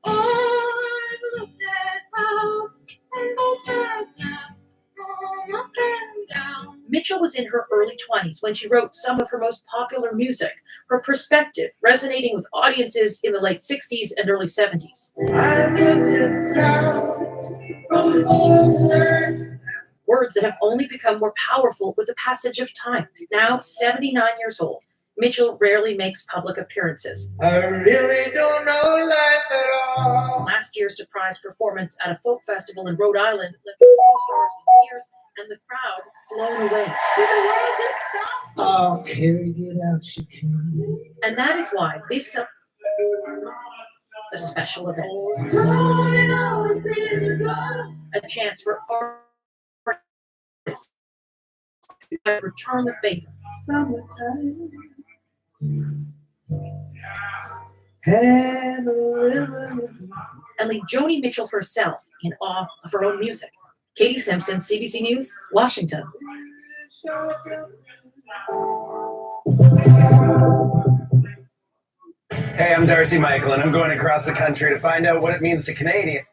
Mitchell was in her early 20s when she wrote some of her most popular music, her perspective resonating with audiences in the late 60s and early 70s. Words that have only become more powerful with the passage of time. Now 79 years old, Mitchell rarely makes public appearances. I really don't know life at all. Last year's surprise performance at a folk festival in Rhode Island left stars in tears and the crowd blown away. Did the world just stop? Oh, carry it out, she can. And that is why this a special event. A chance for artists to return the favor. Summertime. And leave Joni Mitchell herself in awe of her own music. Katie Simpson, CBC News, Washington. Hey, I'm Darcy Michael, and I'm going across the country to find out what it means to Canadians.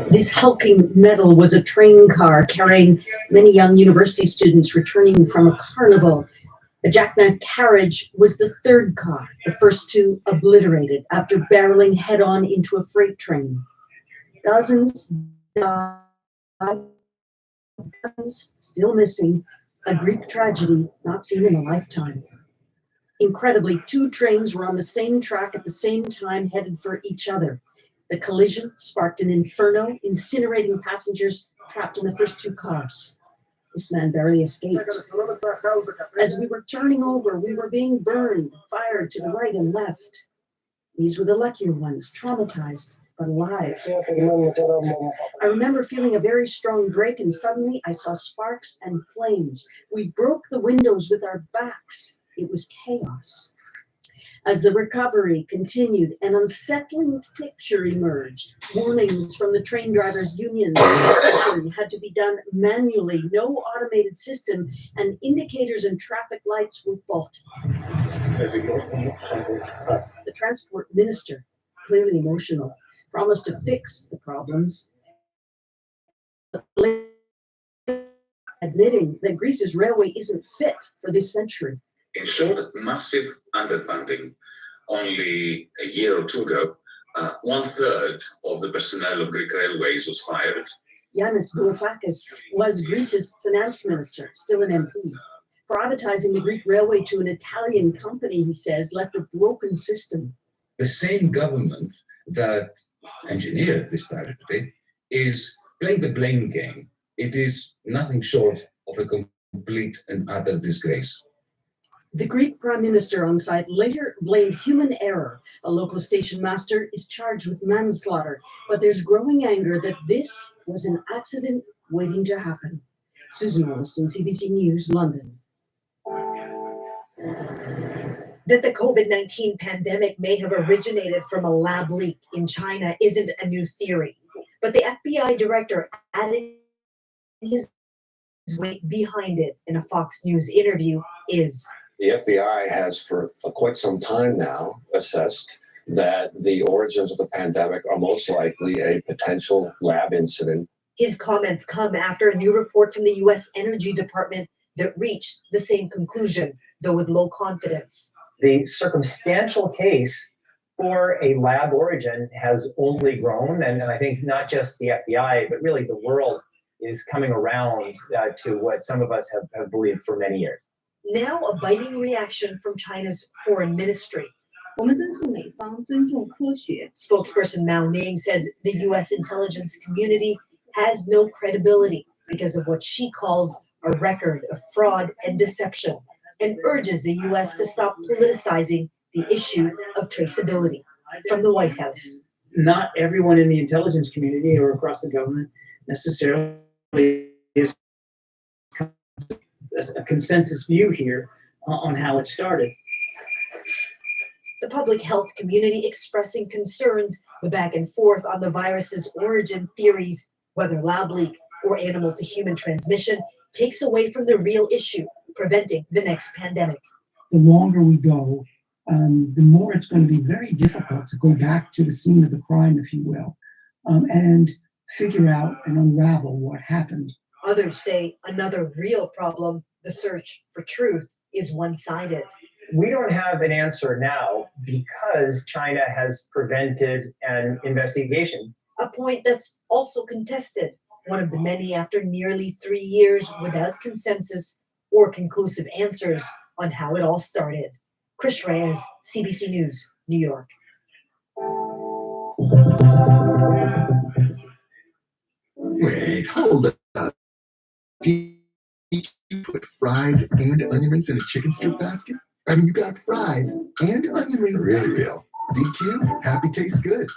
This hulking metal was a train car carrying many young university students returning from a carnival. A jackknife carriage was the third car, the first two obliterated after barreling head-on into a freight train. Dozens died, dozens still missing, a Greek tragedy not seen in a lifetime. Incredibly, two trains were on the same track at the same time, headed for each other. The collision sparked an inferno, incinerating passengers trapped in the first two cars. This man barely escaped. As we were turning over, we were being burned, fired to the right and left. These were the luckier ones, traumatized, but alive. I remember feeling a very strong break, and suddenly I saw sparks and flames. We broke the windows with our backs. It was chaos. As the recovery continued, an unsettling picture emerged. Warnings from the train drivers' unions had to be done manually, no automated system, and indicators and traffic lights were faulty. The transport minister, clearly emotional, promised to fix the problems, admitting that Greece's railway isn't fit for this century. In short, massive underfunding. Only a year or two ago, 1/3 of the personnel of Greek Railways was fired. Yanis Varoufakis was Greece's finance minister, still an MP. Privatizing the Greek railway to an Italian company, he says, left a broken system. The same government that engineered this tragedy is playing the blame game. It is nothing short of a complete and utter disgrace. The Greek prime minister on site later blamed human error. A local station master is charged with manslaughter, but there's growing anger that this was an accident waiting to happen. Susan Williston, CBC News, London. That the COVID-19 pandemic may have originated from a lab leak in China isn't a new theory, but the FBI director added his weight behind it in a Fox News interview is. The FBI has for quite some time now assessed that the origins of the pandemic are most likely a potential lab incident. His comments come after a new report from the U.S. Energy Department that reached the same conclusion, though with low confidence. The circumstantial case for a lab origin has only grown, and I think not just the FBI, but really the world is coming around to what some of us have believed for many years. Now a biting reaction from China's foreign ministry. Spokesperson Mao Ning says the U.S. intelligence community has no credibility because of what she calls a record of fraud and deception, and urges the U.S. to stop politicizing the issue of traceability. From the White House. Not everyone in the intelligence community or across the government necessarily is a consensus view here on how it started. The public health community expressing concerns, the back and forth on the virus's origin theories, whether lab leak or animal to human transmission, takes away from the real issue, preventing the next pandemic. The longer we go, the more it's going to be very difficult to go back to the scene of the crime, if you will, and figure out and unravel what happened. Others say another real problem, the search for truth, is one-sided. We don't have an answer now because China has prevented an investigation. a point that's also contested, one of the many after nearly 3 years without consensus or conclusive answers on how it all started. Chris Reyes, CBC News, New York. Wait, hold up. Did you put fries and onion rings in a chicken strip basket? I mean, you got fries and onion ring real. DQ, happy tastes good.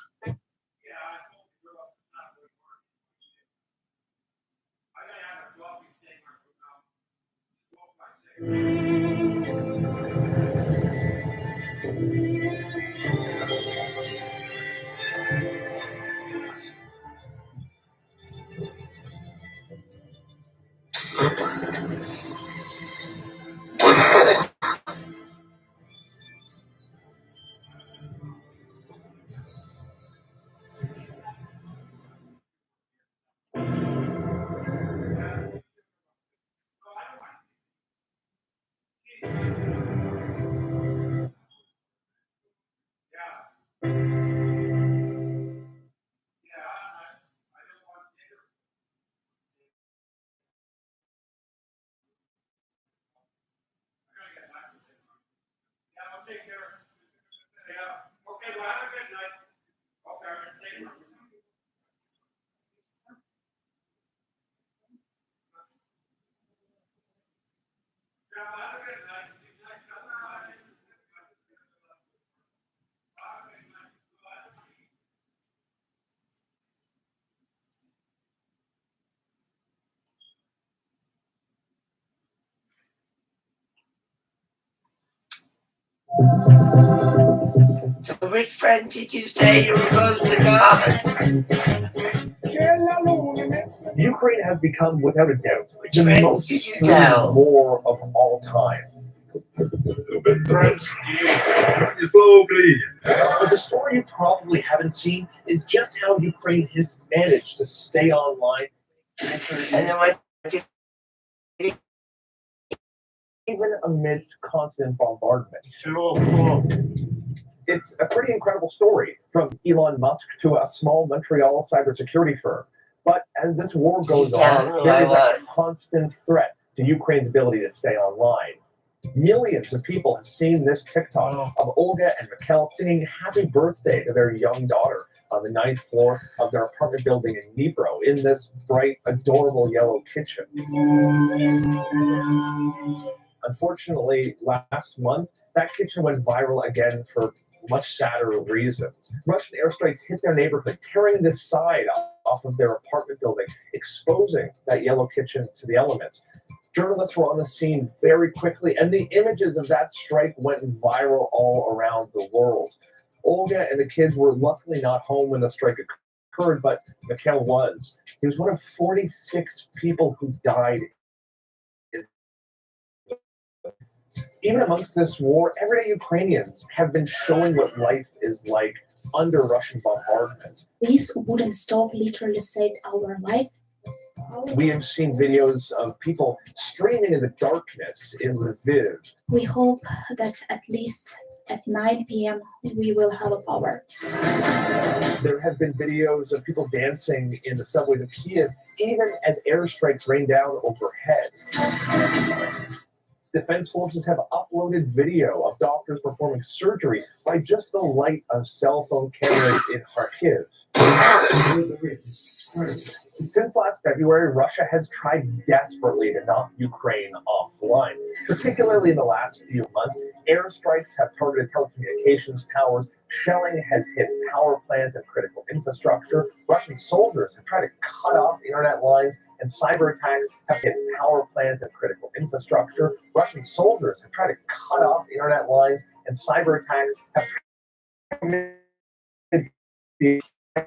So which friend did you say you were supposed to go? Ukraine has become, without a doubt, Which the friend most did you storied tell? war of all time. But the story you probably haven't seen is just how Ukraine has managed to stay online. And then what did even amidst constant bombardment. It's a pretty incredible story, from Elon Musk to a small Montreal cybersecurity firm. But as this war goes on, there is a constant threat to Ukraine's ability to stay online. Millions of people have seen this TikTok of Olga and Mikhail singing happy birthday to their young daughter on the 9th floor of their apartment building in Dnipro in this bright, adorable yellow kitchen. Unfortunately, last month, that kitchen went viral again for much sadder reasons. Russian airstrikes hit their neighborhood, tearing the side off of their apartment building, exposing that yellow kitchen to the elements. Journalists were on the scene very quickly, and the images of that strike went viral all around the world. Olga and the kids were luckily not home when the strike occurred, but Mikhail was. He was one of 46 people who died. Even amongst this war, everyday Ukrainians have been showing what life is like under Russian bombardment. This wouldn't stop literally saved our life. We have seen videos of people streaming in the darkness in Lviv. We hope that at least at 9 p.m. we will have a power. There have been videos of people dancing in the subways of Kiev, even as airstrikes rain down overhead. Defense forces have uploaded video of doctors performing surgery by just the light of cell phone cameras in Kharkiv. Since last February, Russia has tried desperately to knock Ukraine offline. Particularly in the last few months, airstrikes have targeted telecommunications towers, shelling has hit power plants and critical infrastructure, Russian soldiers have tried to cut off internet lines, and cyber attacks have hit power plants and critical infrastructure. Russian soldiers have tried to cut off internet lines, and cyber attacks have the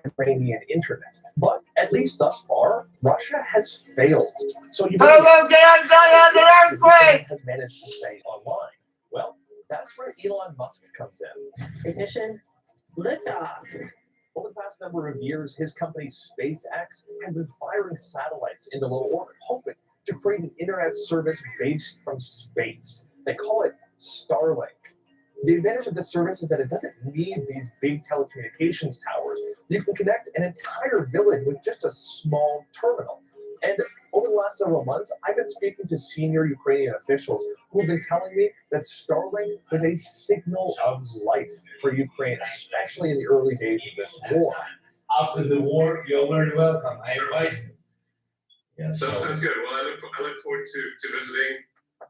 Ukrainian internet. But at least thus far, Russia has failed. So you has managed to stay online. Well, that's where Elon Musk comes in. Ignition, liftoff. Over the past number of years, his company SpaceX has been firing satellites into low orbit, hoping to create an internet service based from space. They call it Starlink. The advantage of this service is that it doesn't need these big telecommunications towers. You can connect an entire village with just a small terminal. And over the last several months, I've been speaking to senior Ukrainian officials who have been telling me that Starlink is a signal of life for Ukraine, especially in the early days of this war. After the war, you're very welcome. I invite you. Yeah, sounds good. Well, I look forward to visiting.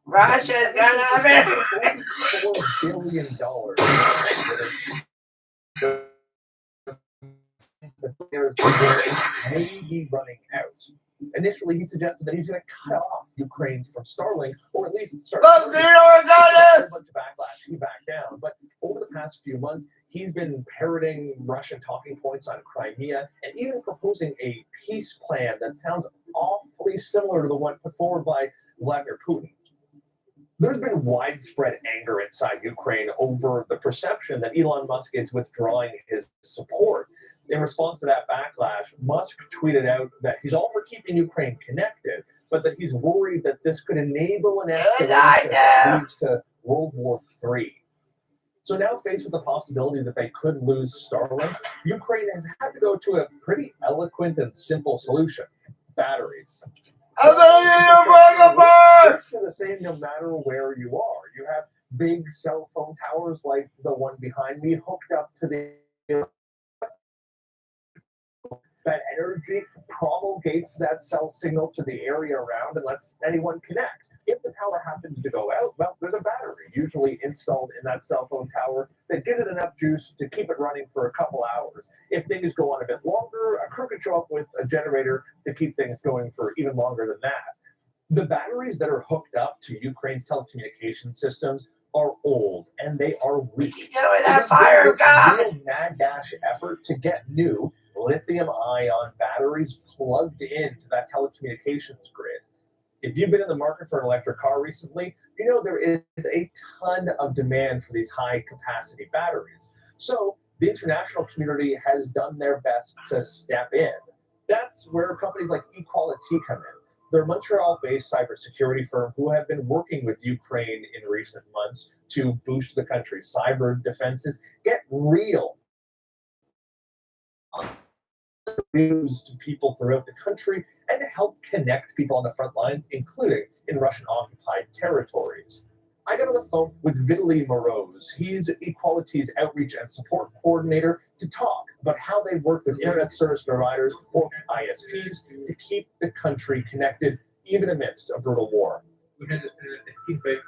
Russia's gonna have it. $4 billion. May be running out. Initially, he suggested that he's going to cut off Ukraine from Starlink, or at least start a bunch of backlash. He backed down. But over the past few months, he's been parroting Russian talking points on Crimea and even proposing a peace plan that sounds awfully similar to the one put forward by Vladimir Putin. There's been widespread anger inside Ukraine over the perception that Elon Musk is withdrawing his support. In response to that backlash, Musk tweeted out that he's all for keeping Ukraine connected, but that he's worried that this could enable an escalation that leads to World War III. So now faced with the possibility that they could lose Starlink, Ukraine has had to go to a pretty eloquent and simple solution: batteries. It's the same no matter where you are. You have big cell phone towers like the one behind me hooked up to the that energy promulgates that cell signal to the area around and lets anyone connect. If the power happens to go out, well, there's a battery usually installed in that cell phone tower that gives it enough juice to keep it running for a couple hours. If things go on a bit longer, a crew can show up with a generator to keep things going for even longer than that. The batteries that are hooked up to Ukraine's telecommunication systems are old and they are weak. Real mad dash effort to get new lithium-ion batteries plugged into that telecommunications grid. If you've been in the market for an electric car recently, you know there is a ton of demand for these high-capacity batteries. So the international community has done their best to step in. That's where companies like Equality come in. They're a Montreal-based cybersecurity firm who have been working with Ukraine in recent months to boost the country's cyber defenses, get real news to people throughout the country, and to help connect people on the front lines, including in Russian-occupied territories. I got on the phone with Vitaly Moroz. He's Equality's outreach and support coordinator to talk about how they work with internet service providers, or ISPs, to keep the country connected, even amidst a brutal war. We had a feedback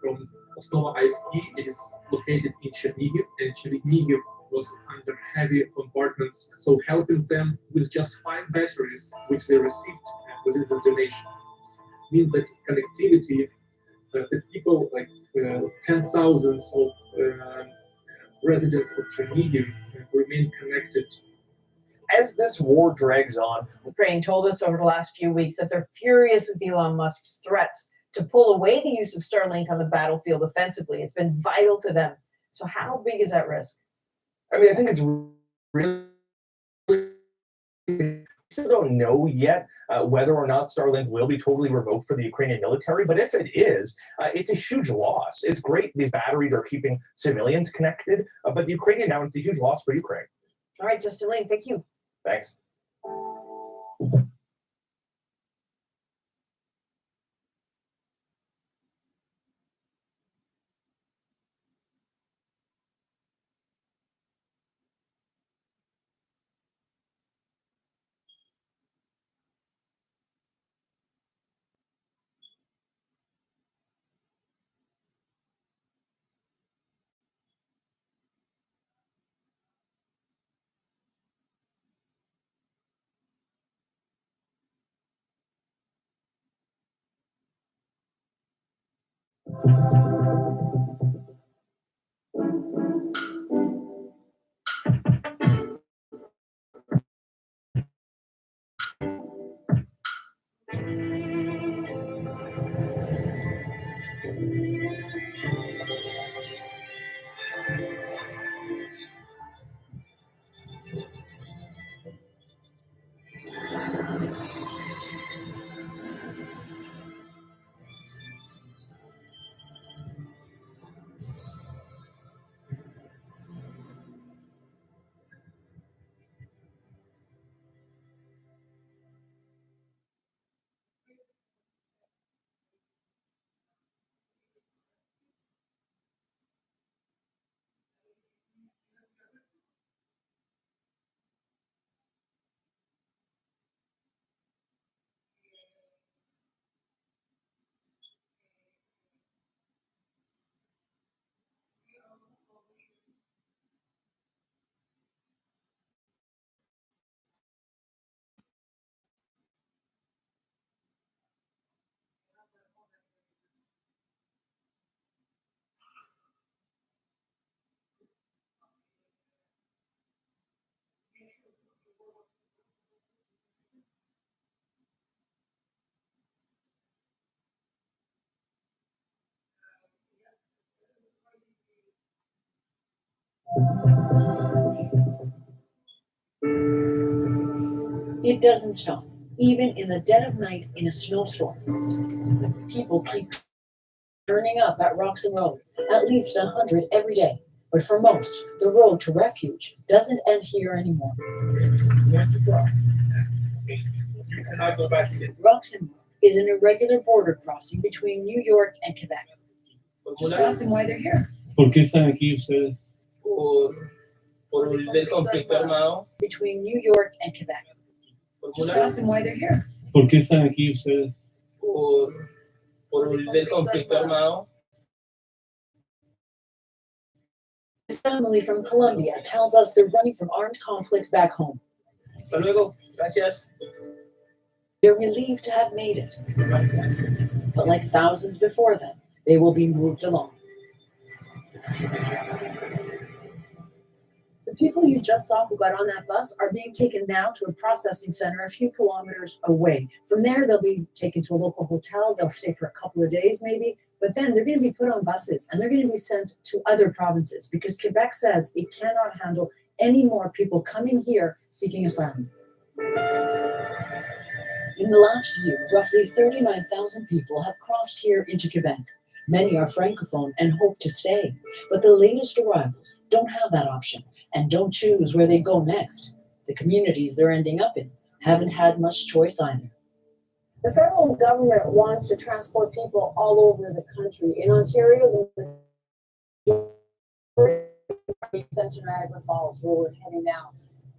from Osnova ISP. It is located in Chernihiv, and Chernihiv was under heavy bombardments. So helping them with just 5 batteries, which they received within the donations, means that connectivity, the people, like 10,000s of residents of Chernihiv remain connected. As this war drags on, Ukraine told us over the last few weeks that they're furious with Elon Musk's threats to pull away the use of Starlink on the battlefield offensively. It's been vital to them. So how big is that risk? I mean, I think it's really, we still don't know yet whether or not Starlink will be totally remote for the Ukrainian military, but if it is, it's a huge loss. It's great these batteries are keeping civilians connected, but the Ukrainian now it's a huge loss for Ukraine. All right, Justin Lane, thank you. Thanks. It doesn't stop, even in the dead of night in a snowstorm. People keep turning up at Roxham Road, at least 100 every day. But for most, the road to refuge doesn't end here anymore. Roxham is an irregular border crossing between New York and Quebec. Just ask them why they're here. ¿Por qué están aquí ustedes? Por el conflicto armado. Between New York and Quebec. Just ask them why they're here. ¿Por qué están aquí ustedes? Por el conflicto armado. This family from Colombia tells us they're running from armed conflict back home. Hasta luego. Gracias. They're relieved to have made it. But like thousands before them, they will be moved along. The people you just saw who got on that bus are being taken now to a processing center a few kilometers away. From there, they'll be taken to a local hotel. They'll stay for a couple of days maybe, but then they're going to be put on buses and they're going to be sent to other provinces because Quebec says it cannot handle any more people coming here seeking asylum. In the last year, roughly 39,000 people have crossed here into Quebec. Many are Francophone and hope to stay, but the latest arrivals don't have that option and don't choose where they go next. The communities they're ending up in haven't had much choice either. The federal government wants to transport people all over the country. In Ontario, the sent to Niagara Falls, where we're heading now.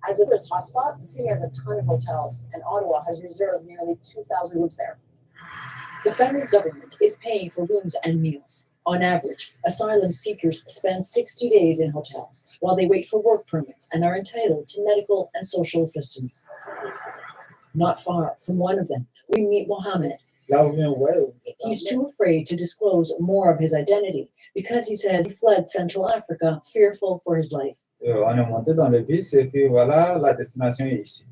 As a tourist hotspot, the city has a ton of hotels, and Ottawa has reserved nearly 2,000 rooms there. The federal government is paying for rooms and meals. On average, asylum seekers spend 60 days in hotels while they wait for work permits and are entitled to medical and social assistance. Not far from one of them, we meet Mohammed. He's too afraid to disclose more of his identity because he says he fled Central Africa, fearful for his life. On est monté dans le bus et puis voilà, la destination est ici.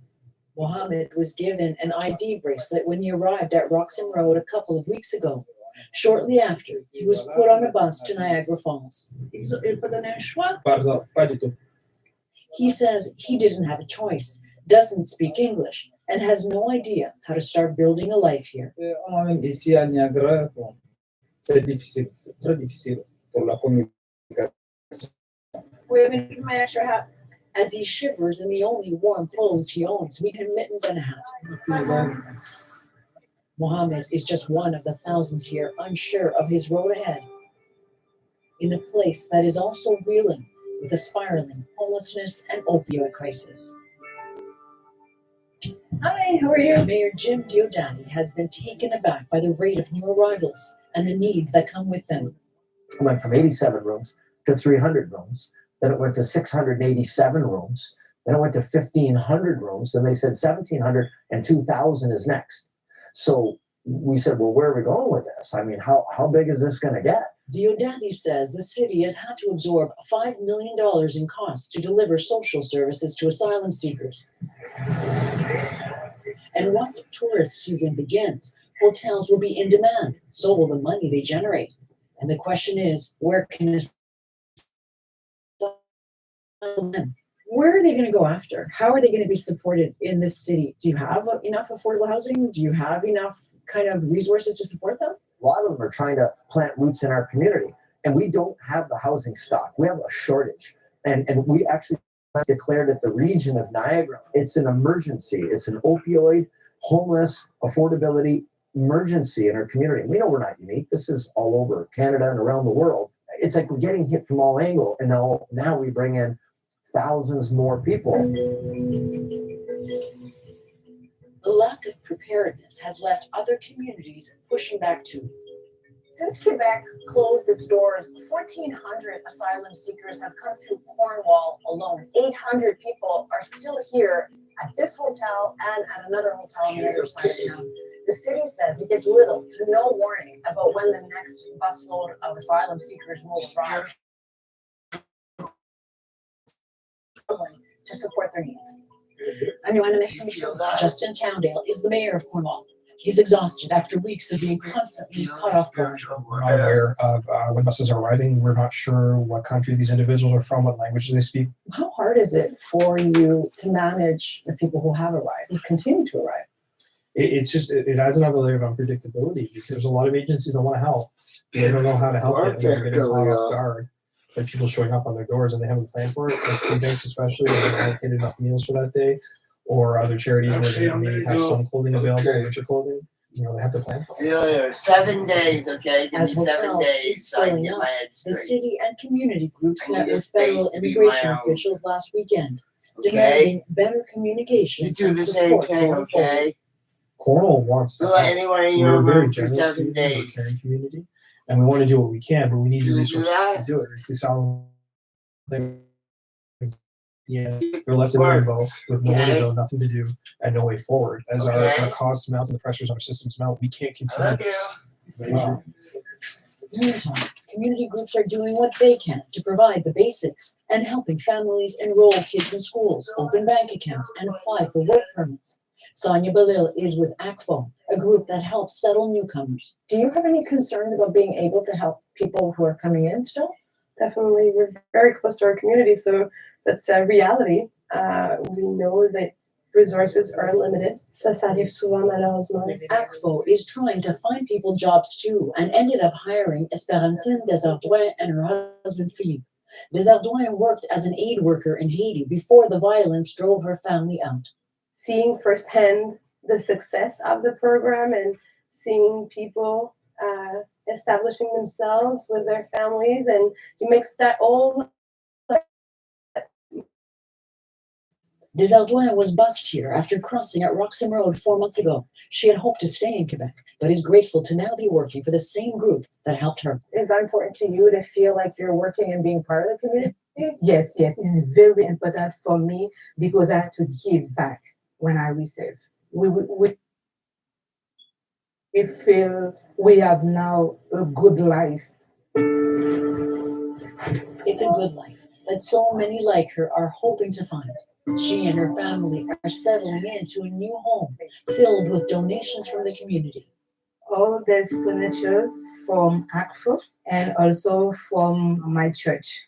Mohammed was given an ID bracelet when he arrived at Roxham Road a couple of weeks ago. Shortly after, he was put on a bus to Niagara Falls. Pardon, pas du tout. He says he didn't have a choice, doesn't speak English, and has no idea how to start building a life here. Ici à Niagara, bon, c'est difficile, c'est très difficile pour la communication. Wait a minute, my extra hat. As he shivers in the only warm clothes he owns, we get mittens and a hat. Mohammed is just one of the thousands here unsure of his road ahead. In a place that is also reeling with a spiraling homelessness and opioid crisis. Hi, how are you? Mayor Jim Diodati has been taken aback by the rate of new arrivals and the needs that come with them. It went from 87 rooms to 300 rooms. Then it went to 687 rooms. Then it went to 1,500 rooms. Then they said 1,700 and 2,000 is next. So we said, well, where are we going with this? I mean, how big is this going to get? Diodati says the city has had to absorb $5 million in costs to deliver social services to asylum seekers. And once tourist season begins, hotels will be in demand. So will the money they generate. And the question is, where can where are they going to go after? How are they going to be supported in this city? Do you have enough affordable housing? Do you have enough kind of resources to support them? A lot of them are trying to plant roots in our community, and we don't have the housing stock. We have a shortage, and we actually declared that the region of Niagara, it's an emergency. It's an opioid, homeless, affordability emergency in our community. We know we're not unique. This is all over Canada and around the world. It's like we're getting hit from all angles, and now we bring in thousands more people. The lack of preparedness has left other communities pushing back too. Since Quebec closed its doors, 1,400 asylum seekers have come through Cornwall alone. 800 people are still here at this hotel and at another hotel on the other side of town. The city says it gets little to no warning about when the next busload of asylum seekers will arrive to support their needs. I'm Joanna Nick. Justin Towndale is the mayor of Cornwall. He's exhausted after weeks of being constantly caught off guard. We're not aware of when buses are arriving. We're not sure what country these individuals are from, what languages they speak. How hard is it for you to manage the people who have arrived, who continue to arrive? It adds another layer of unpredictability because there's a lot of agencies that want to help. They don't know how to help it. They're getting caught off guard by people showing up on their doors and they haven't planned for it. Like food banks especially, they haven't allocated enough meals for that day. Or other charities where they may have some clothing available, winter clothing. You know, they have to plan for it. Failure. 7 days, okay? Give me As 7 hotels days keep so I can filling get up, my head the straight. city and community groups I need met a with space federal to be immigration my own. officials last weekend, Okay? demanding better communication You do and the same support thing, going forward. okay? Cornwall wants to Don't let help. anyone in We're your a very room for generous 7 community, we're a days. caring community, and we want to do what we can, but we need the You do resources that? to do it. It's the sound they're left in limbo with nowhere to Okay. go, nothing to do, and no way forward. As Okay. our costs mount and the pressures on our systems mount, we can't continue love this. Meantime, community groups are doing what they can to provide the basics and helping families enroll kids in schools, open bank accounts, and apply for work permits. Sonia Balil is with ACFO, a group that helps settle newcomers. Do you have any concerns about being able to help people who are coming in still? Definitely, we're very close to our community, so that's a reality. We know that resources are limited. Ça arrive souvent, malheureusement. ACFO is trying to find people jobs too and ended up hiring Esperancine Desardouin and her husband Philippe. Desardouin worked as an aid worker in Haiti before the violence drove her family out. Seeing firsthand the success of the program and seeing people establishing themselves with their families, and it makes that all. Desardouin was bused here after crossing at Roxham Road 4 months ago. She had hoped to stay in Quebec, but is grateful to now be working for the same group that helped her. Is that important to you to feel like you're working and being part of the community? Yes, it's very important for me because I have to give back when I receive. We feel we have now a good life. It's a good life that so many like her are hoping to find. She and her family are settling into a new home filled with donations from the community. All these furniture from ACFO and also from my church.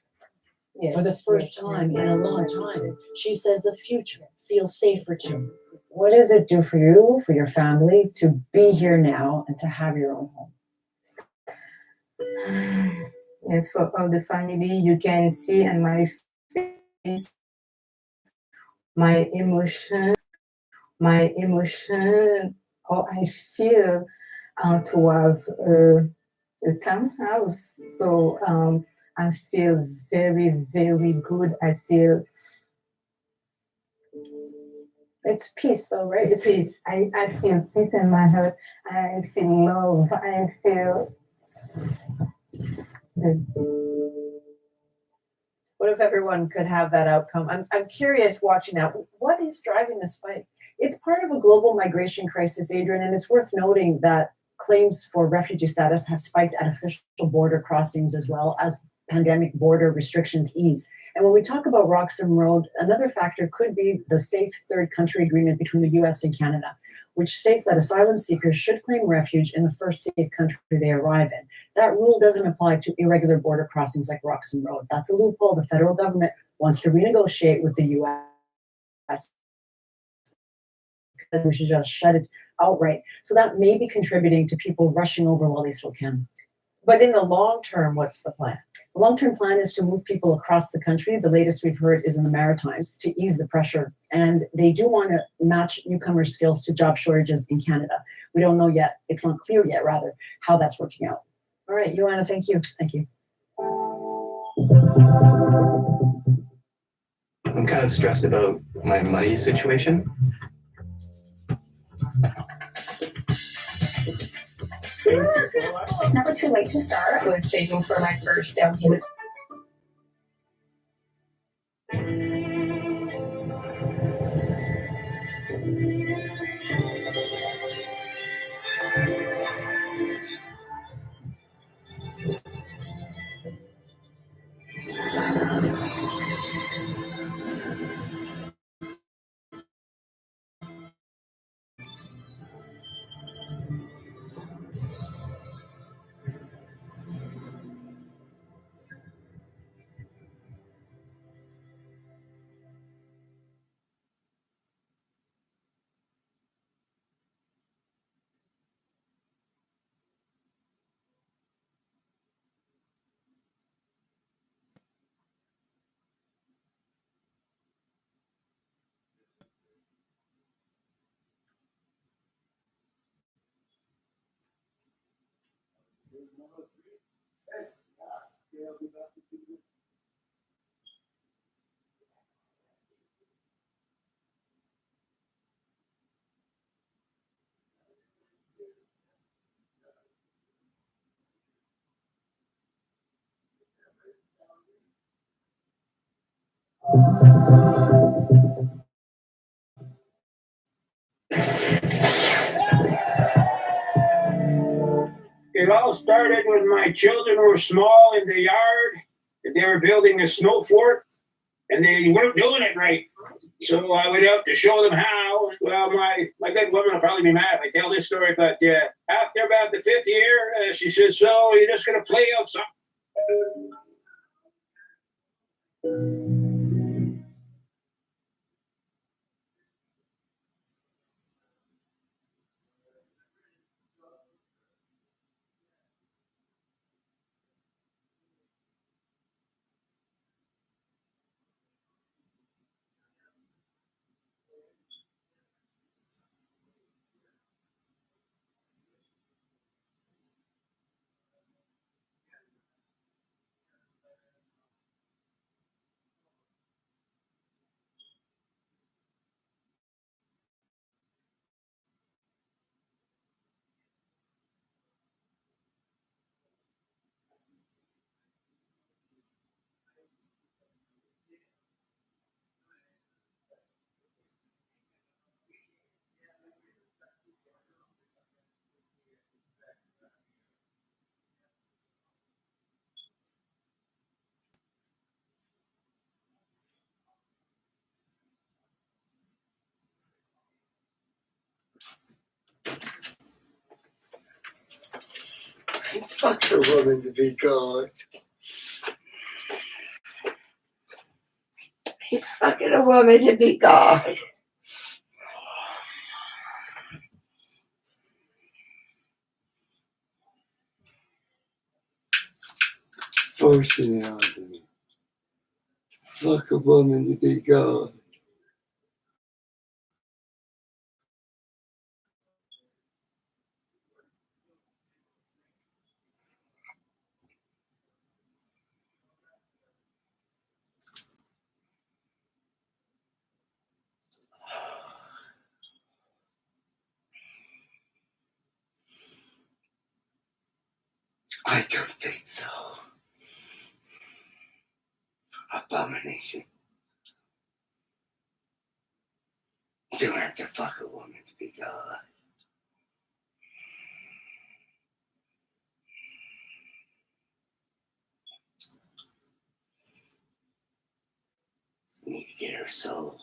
For the first time in a long time, she says the future feels safer too. What does it do for you, for your family, to be here now and to have your own home? Yes, for all the family, you can see in my face my emotion, how I feel to have a townhouse. So I feel very, very good. I feel it's peace though, right? It's peace. I feel peace in my heart. I feel love. I feel What if everyone could have that outcome? I'm curious watching that. What is driving the spike? It's part of a global migration crisis, Adrian, and it's worth noting that claims for refugee status have spiked at official border crossings as well as pandemic border restrictions ease. And when we talk about Roxham Road, another factor could be the safe third country agreement between the US and Canada, which states that asylum seekers should claim refuge in the first safe country they arrive in. That rule doesn't apply to irregular border crossings like Roxham Road. That's a loophole the federal government wants to renegotiate with the US. We should just shut it outright. So that may be contributing to people rushing over while they still can. But in the long term, what's the plan? The long-term plan is to move people across the country. The latest we've heard is in the Maritimes to ease the pressure. And they do want to match newcomers' skills to job shortages in Canada. We don't know yet. It's not clear yet, rather, how that's working out. All right, Joanna, thank you. Thank you. I'm kind of stressed about my money situation. It's never too late to start with saving for my first down payment. It all started when my children were small in the yard, and they were building a snow fort, and they weren't doing it right. So I went out to show them how. Well, my good woman will probably be mad if I tell this story, but after about the 5th year, she says, "So you're just gonna play out something?" Fuck the woman to be God. He's fucking a woman to be God. Forcing it onto me. Fuck a woman to be God. I don't think so. Abomination. You don't have to fuck a woman to be God. You need to get her soul.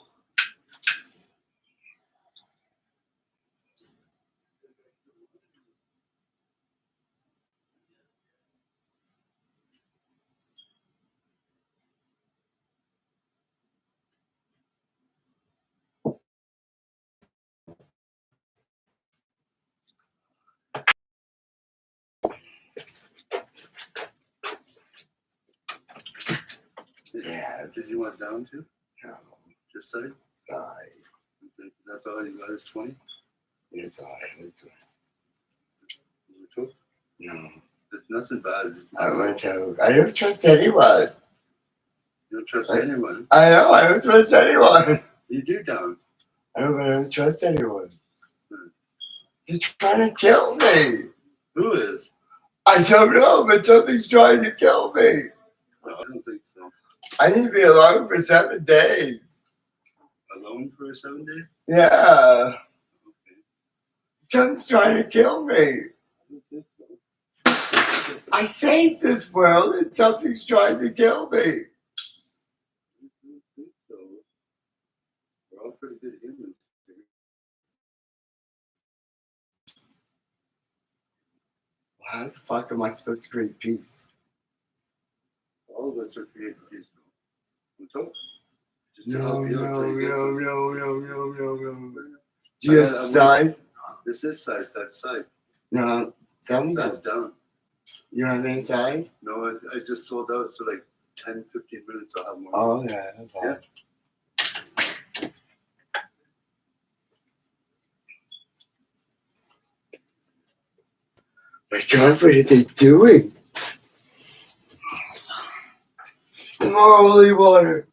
Yeah. Did you want down to? No. Just say? 5. That's all you got is 20? Yes, I was 20. You took? No. There's nothing bad. I went to. I don't trust anyone. You don't trust anyone? I know, I don't trust anyone. You do, Don. I don't trust anyone. He's trying to kill me. Who is? I don't know, but something's trying to kill me. No, I don't think so. I need to be alone for 7 days. Alone for 7 days? Yeah. Something's trying to kill me. I saved this world and something's trying to kill me. I don't think so. We're all pretty good humans. How the fuck am I supposed to create peace? All of us are created peaceful. You took? No. Do you have side? This is side, that's side. No, some That's down. You have any side? No, I just sold out, so like 10, 15 minutes I'll have more. Oh, yeah. Okay. Yeah. My God, what are they doing? Holy water.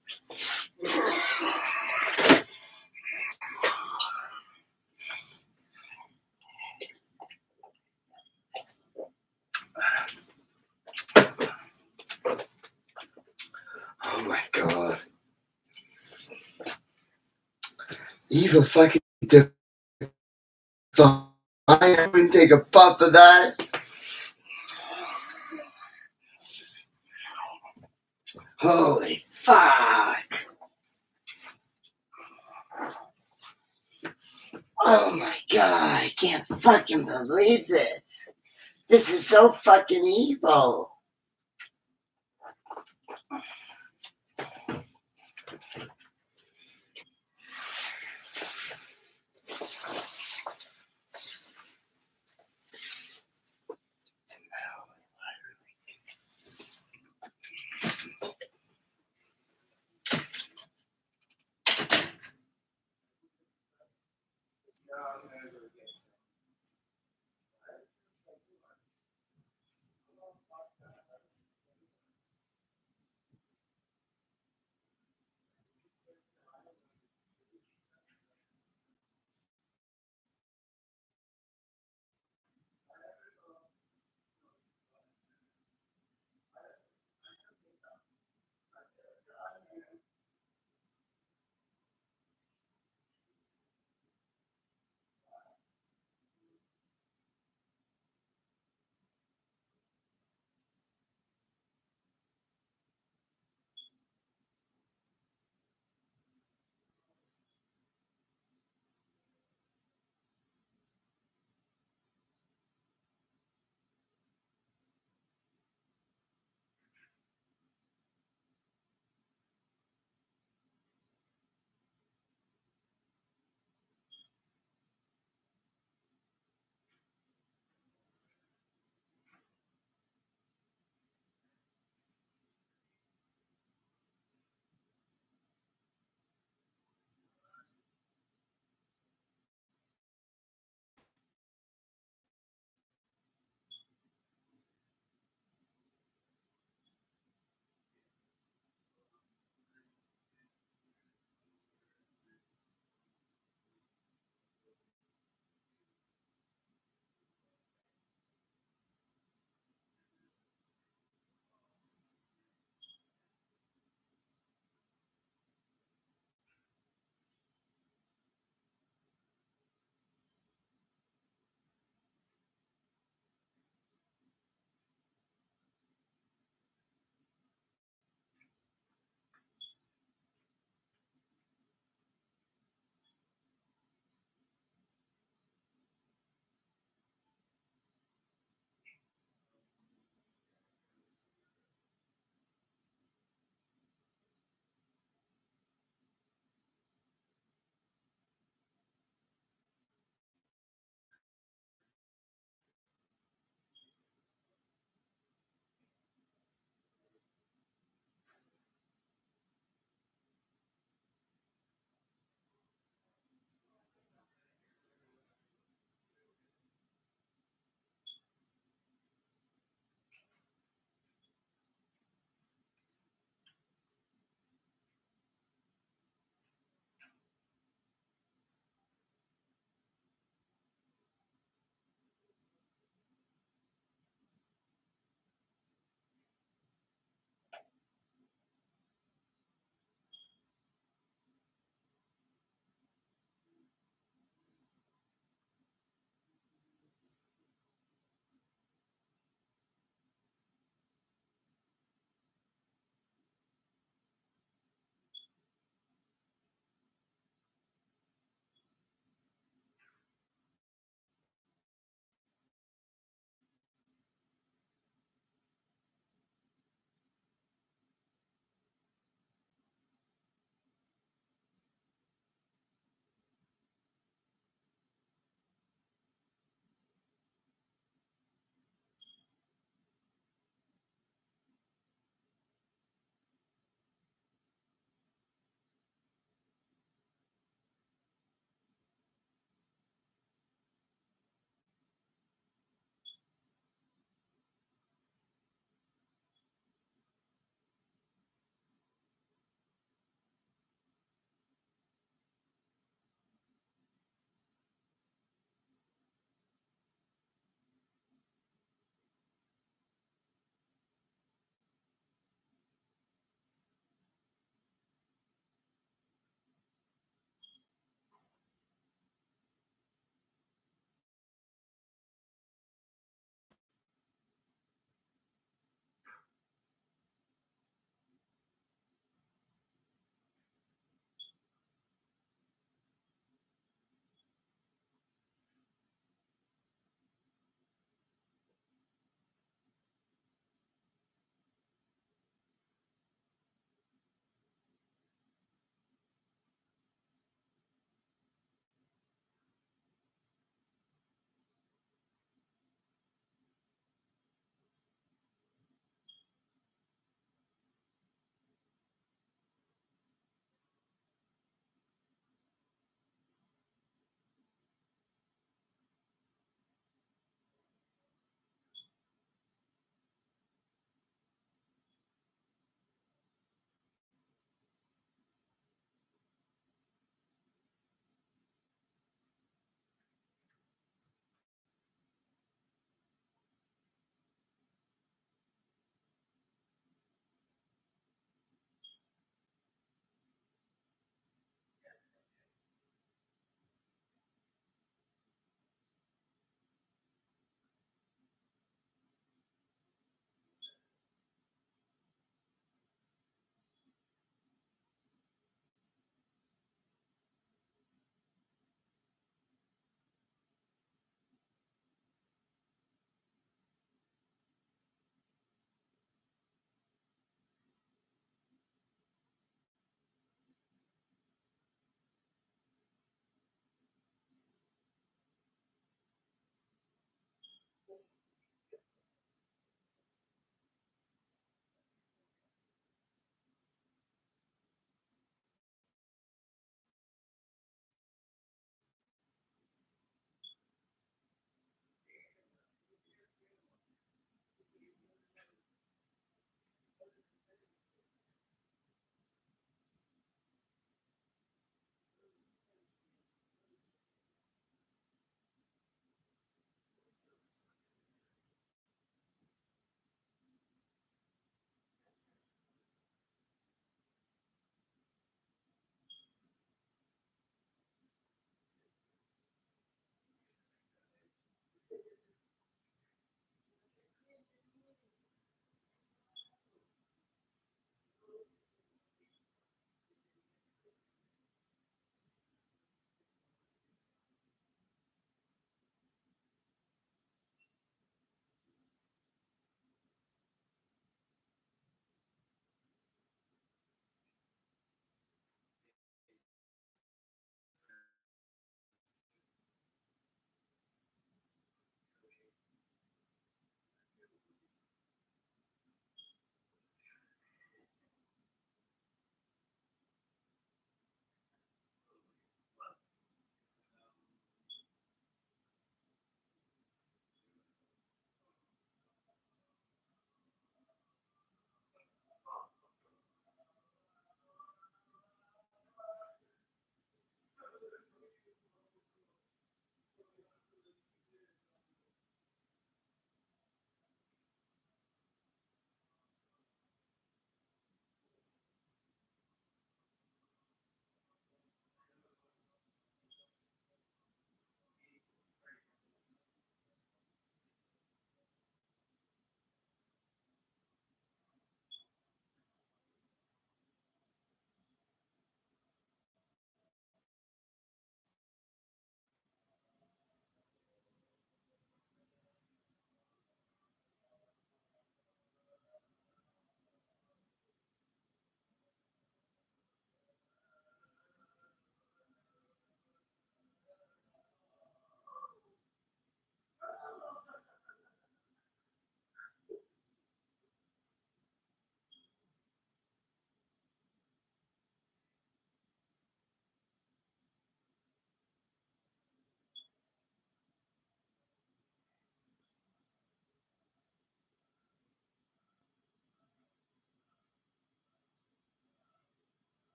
Oh my God. Evil fucking divine. I wouldn't take a puff of that. Holy fuck. Oh my God, I can't fucking believe this. This is so fucking evil.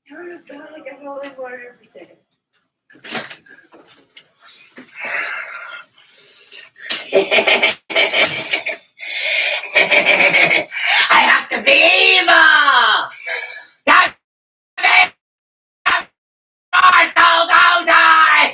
Turn it down like a holy water for a second. I have to be evil! Don't go die!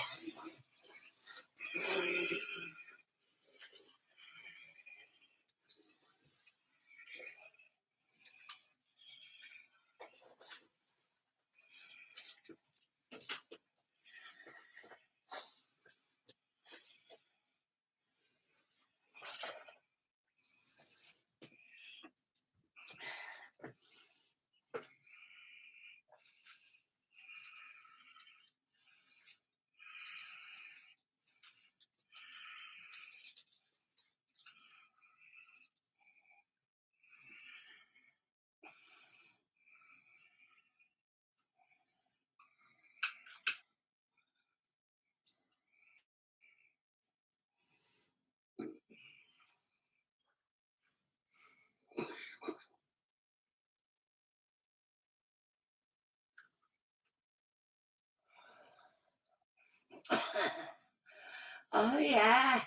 Oh yeah,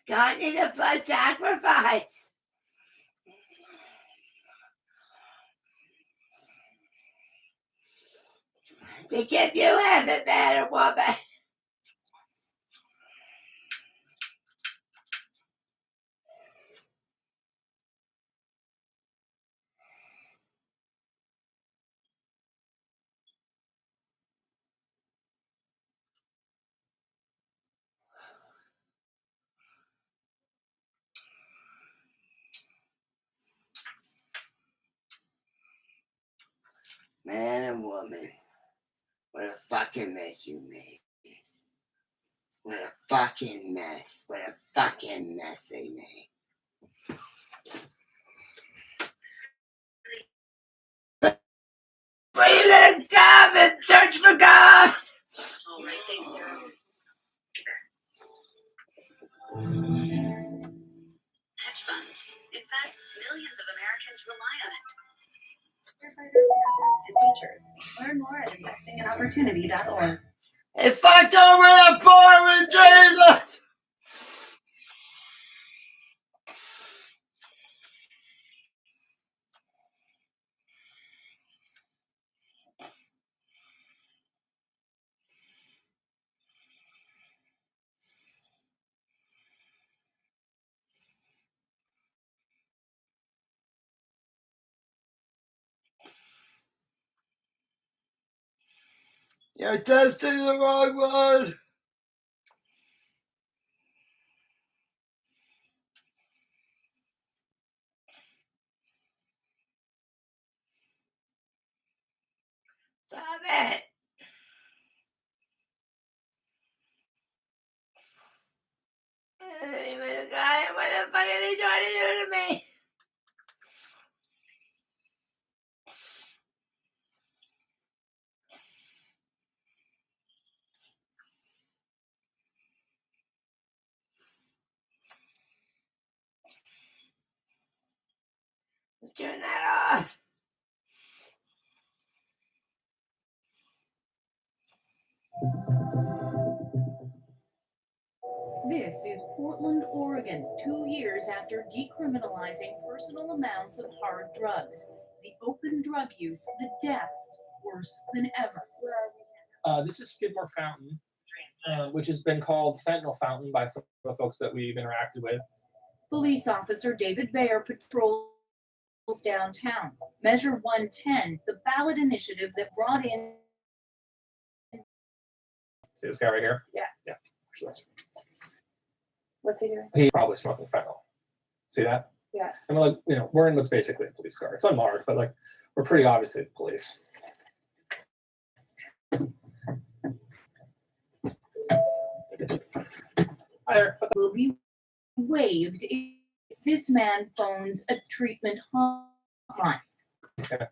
God need a blood sacrifice. To give you heaven, man and woman. Man and woman, what a fucking mess you made. What a fucking mess. What a fucking mess they made. Where are you gonna come and search for God? All right, thanks, Sarah. Hedge funds. In fact, millions of Americans rely on it. Firefighters, nurses, and teachers. Learn more at investinginopportunity.org. It fucked over the poor with Jesus! You're testing the wrong one. Stop it. God, what the fuck are they trying to do to me? Turn that off. This is Portland, Oregon, 2 years after decriminalizing personal amounts of hard drugs. The open drug use, the deaths, worse than ever. This is Skidmore Fountain, which has been called Fentanyl Fountain by some of the folks that we've interacted with. Police officer David Bayer patrols downtown. Measure 110, the ballot initiative that brought in. See this guy right here? Yeah. Yeah. Watch this. What's he doing? He's probably smoking fentanyl. See that? Yeah. And we're like, we're in what's basically a police car. It's unmarked, but like, we're pretty obviously the police. Hi there. Will be waived if this man phones a treatment hotline. Okay.